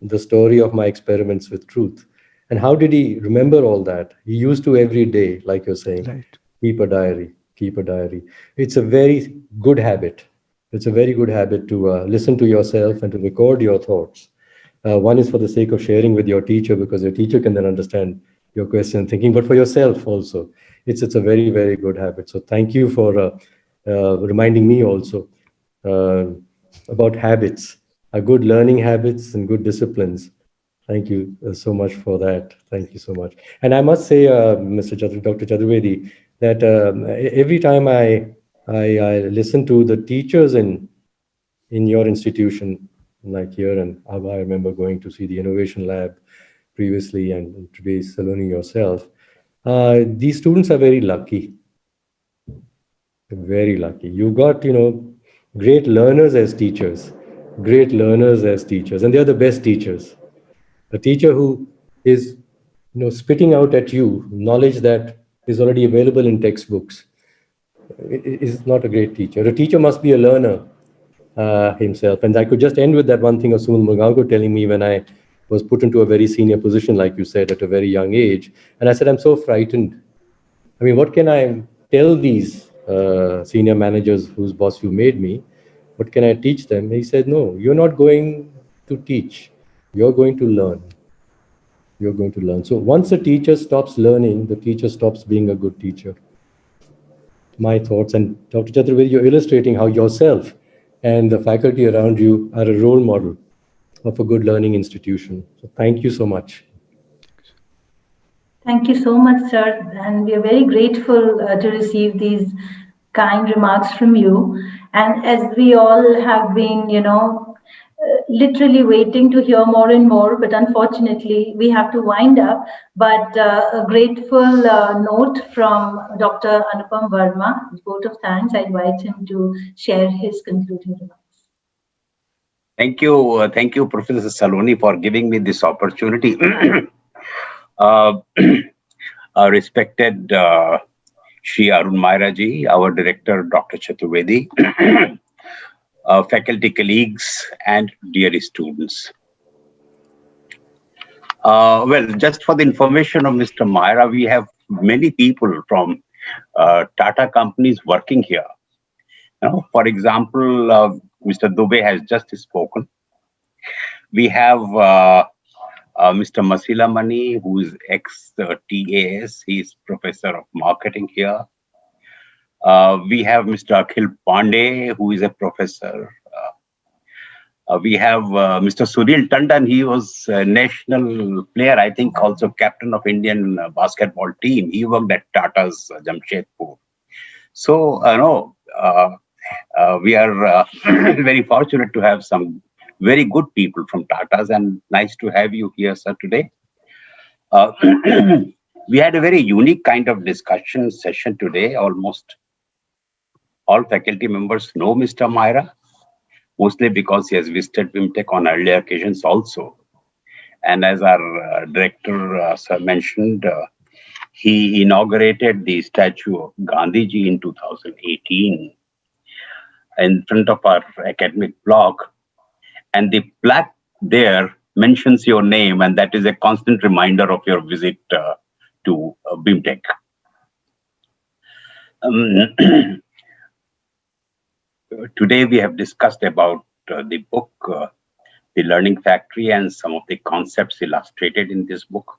The Story of My Experiments with Truth. And how did he remember all that? He used to every day, like you're saying, right, keep a diary, keep a diary. It's a very good habit. It's a very good habit to listen to yourself and to record your thoughts. One is for the sake of sharing with your teacher, because your teacher can then understand your question and thinking, but for yourself also. It's a very, very good habit. So thank you for reminding me also about habits, good learning habits and good disciplines. Thank you so much for that. Thank you so much. And I must say, Dr. Chaturvedi, that every time I listen to the teachers in your institution, like here, and I remember going to see the innovation lab previously, and today Saloni yourself. These students are very lucky. Very lucky. You got, great learners as teachers, great learners as teachers, and they're the best teachers. A teacher who is, spitting out at you knowledge that is already available in textbooks. is not a great teacher. A teacher must be a learner himself. And I could just end with that one thing of Sunil Muganko telling me when I was put into a very senior position, like you said, at a very young age. And I said, I'm so frightened. I mean, what can I tell these senior managers whose boss you made me? What can I teach them? He said, no, you're not going to teach. You're going to learn. You're going to learn. So once a teacher stops learning, the teacher stops being a good teacher. My thoughts. And Dr. Chaturvedi, you're illustrating how yourself and the faculty around you are a role model of a good learning institution. So thank you so much. Thank you so much, sir. And we are very grateful to receive these kind remarks from you. And as we all have been, literally waiting to hear more and more, but unfortunately we have to wind up. But a grateful note from Dr. Anupam Verma, vote of thanks. I invite him to share his concluding remarks. Thank you, Professor Saloni, for giving me this opportunity. Respected Shri Arun Maira ji, our director, Dr. Chaturvedi, faculty colleagues, and dear students. Well, just for the information of Mr. Maira, we have many people from Tata companies working here. For example, Mr. Dubey has just spoken. We have Mr. Masila Mani, who is ex-TAS. He is professor of marketing here. We have Mr. Akhil Pandey, who is a professor. We have Mr. Sunil Tandon. He was a national player, I think, also captain of Indian basketball team. He worked at Tata's Jamshedpur. So, we are very fortunate to have some very good people from Tata's, and nice to have you here, sir, today. We had a very unique kind of discussion session today. Almost all faculty members know Mr. Maira, mostly because he has visited BIMTech on earlier occasions also. And as our director sir mentioned, he inaugurated the statue of Gandhiji in 2018 in front of our academic block. And the plaque there mentions your name, and that is a constant reminder of your visit to BIMTech. Today we have discussed about the book, The Learning Factory, and some of the concepts illustrated in this book,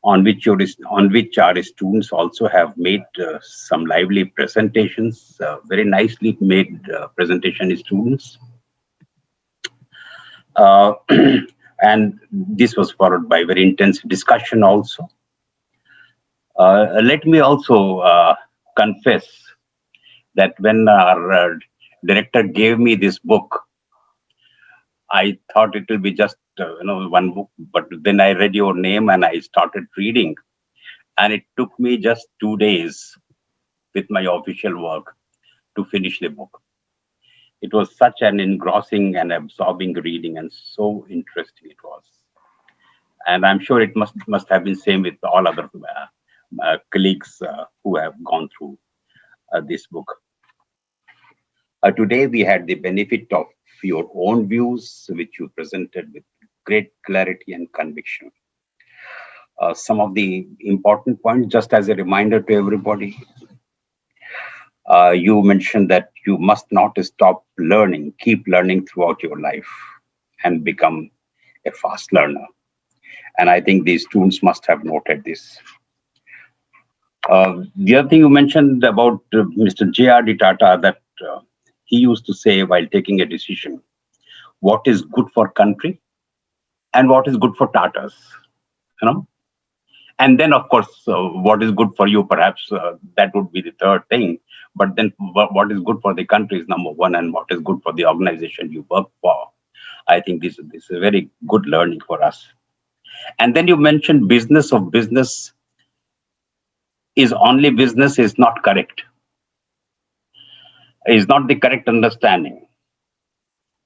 on which our students also have made some lively presentations, very nicely made presentation students. And this was followed by very intense discussion also. Let me also confess that when our director gave me this book, I thought it will be just one book, but then I read your name and I started reading, and it took me just 2 days with my official work to finish the book. It was such an engrossing and absorbing reading, and so interesting it was. And I'm sure it must have been same with all other colleagues who have gone through this book. Today we had the benefit of your own views, which you presented with great clarity and conviction. Some of the important points, just as a reminder to everybody, you mentioned that you must not stop learning, keep learning throughout your life and become a fast learner. And I think these students must have noted this. The other thing you mentioned about Mr. J.R.D. Tata, that he used to say while taking a decision, what is good for country and what is good for Tatas, And then, of course, what is good for you, perhaps that would be the third thing. But then what is good for the country is number one, and what is good for the organization you work for. I think this is a very good learning for us. And then you mentioned business of business is only business is not correct. Is not the correct understanding.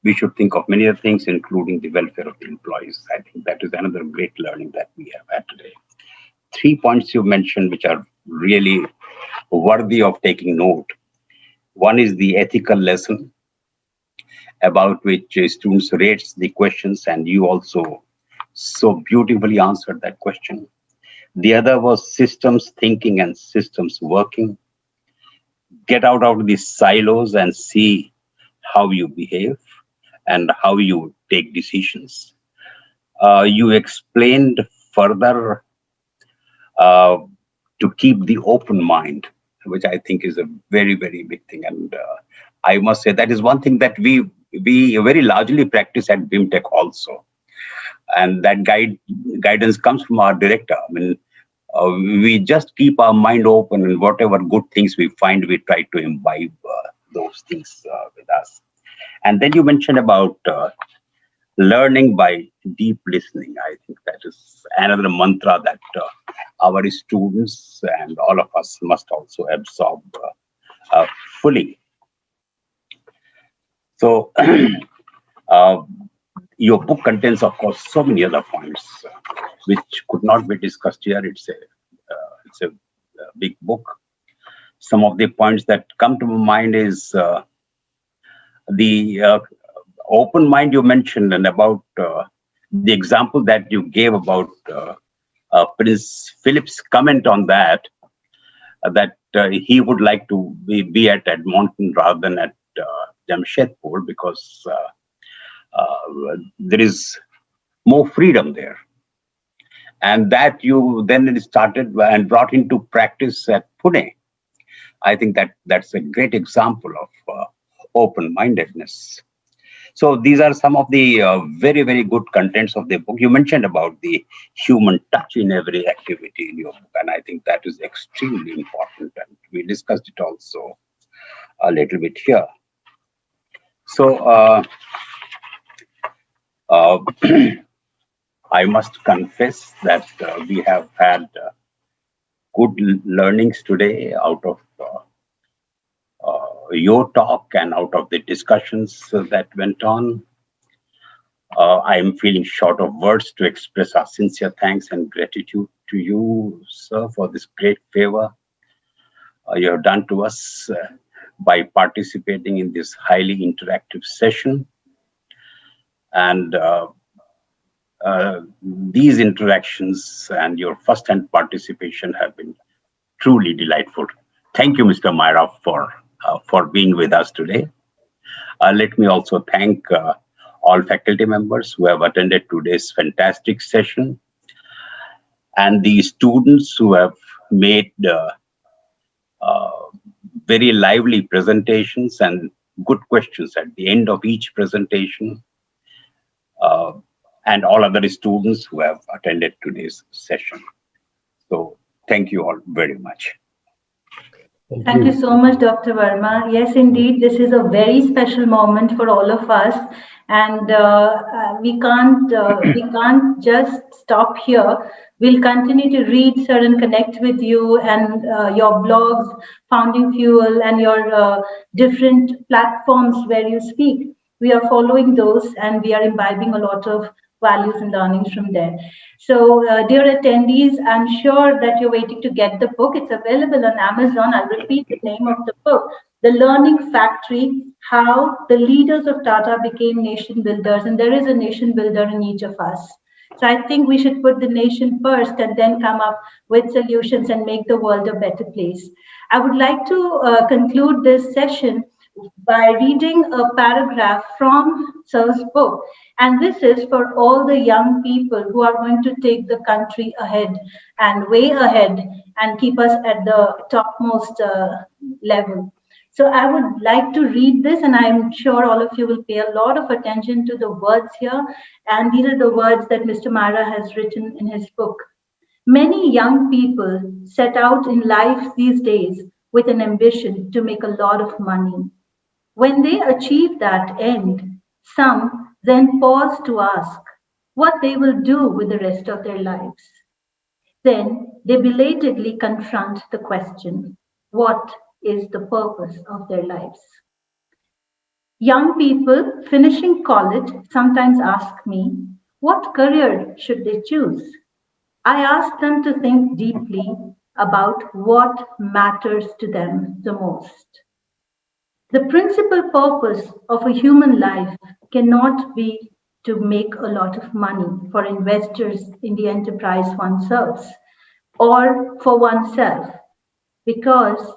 We should think of many other things, including the welfare of the employees. I think that is another great learning that we have had today. 3 points you mentioned, which are really worthy of taking note. One is the ethical lesson about which students rates the questions, and you also so beautifully answered that question. The other was systems thinking and systems working. Get out of these silos and see how you behave and how you take decisions. You explained further uh, to keep the open mind, which I think is a very, very big thing. And I must say that is one thing that we very largely practice at BIMTech also. And that guidance comes from our director. I mean, we just keep our mind open, and whatever good things we find, we try to imbibe those things with us. And then you mentioned about learning by deep listening. I think that is another mantra that our students and all of us must also absorb fully. So, uh, your book contains, of course, so many other points which could not be discussed here. It's a big book. Some of the points that come to my mind is the open mind you mentioned, and about the example that you gave about Prince Philip's comment on that, that he would like to be at Edmonton rather than at Jamshedpur because there is more freedom there. And that you then started and brought into practice at Pune. I think that's a great example of open-mindedness. So these are some of the very, very good contents of the book. You mentioned about the human touch in every activity in your book, and I think that is extremely important. And we discussed it also a little bit here. So I must confess that we have had good learnings today out of your talk and out of the discussions that went on. I am feeling short of words to express our sincere thanks and gratitude to you, sir, for this great favor you have done to us by participating in this highly interactive session. And these interactions and your first-hand participation have been truly delightful. Thank you, Mr. Maira, for being with us today. Let me also thank all faculty members who have attended today's fantastic session, and the students who have made very lively presentations and good questions at the end of each presentation, and all other students who have attended today's session. So thank you all very much. Thank you so much, Dr. Verma. Yes, indeed, this is a very special moment for all of us, and we can't just stop here. We'll continue to read, sir, and connect with you and your blogs, Founding Fuel, and your different platforms where you speak. We are following those, and we are imbibing a lot of values and learnings from there. So, dear attendees, I'm sure that you're waiting to get the book. It's available on Amazon. I'll repeat the name of the book, The Learning Factory, How the Leaders of Tata Became Nation Builders. And there is a nation builder in each of us. So I think we should put the nation first and then come up with solutions and make the world a better place. I would like to conclude this session by reading a paragraph from Sir's book. And this is for all the young people who are going to take the country ahead and way ahead and keep us at the topmost level. So I would like to read this, and I'm sure all of you will pay a lot of attention to the words here. And these are the words that Mr. Maira has written in his book. Many young people set out in life these days with an ambition to make a lot of money. When they achieve that end, some then pause to ask what they will do with the rest of their lives. Then they belatedly confront the question, what is the purpose of their lives? Young people finishing college sometimes ask me, what career should they choose? I ask them to think deeply about what matters to them the most. The principal purpose of a human life cannot be to make a lot of money for investors in the enterprise one serves or for oneself, because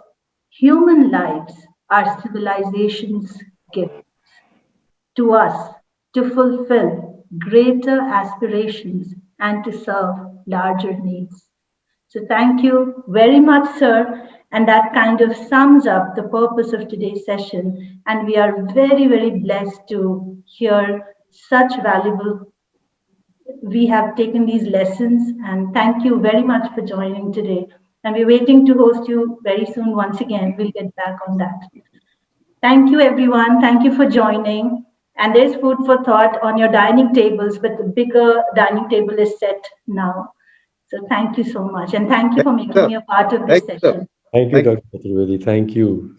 human lives are civilization's gift to us to fulfill greater aspirations and to serve larger needs. So thank you very much, sir. And that kind of sums up the purpose of today's session. And we are very, very blessed to hear such valuable. We have taken these lessons, and thank you very much for joining today. And we're waiting to host you very soon once again. We'll get back on that. Thank you, everyone. Thank you for joining. And there's food for thought on your dining tables, but the bigger dining table is set now. So thank you so much. And thank you for making me a part of this Thank you, sir. session. Thank you, Thank you. Dr. Chaturvedi. Thank you.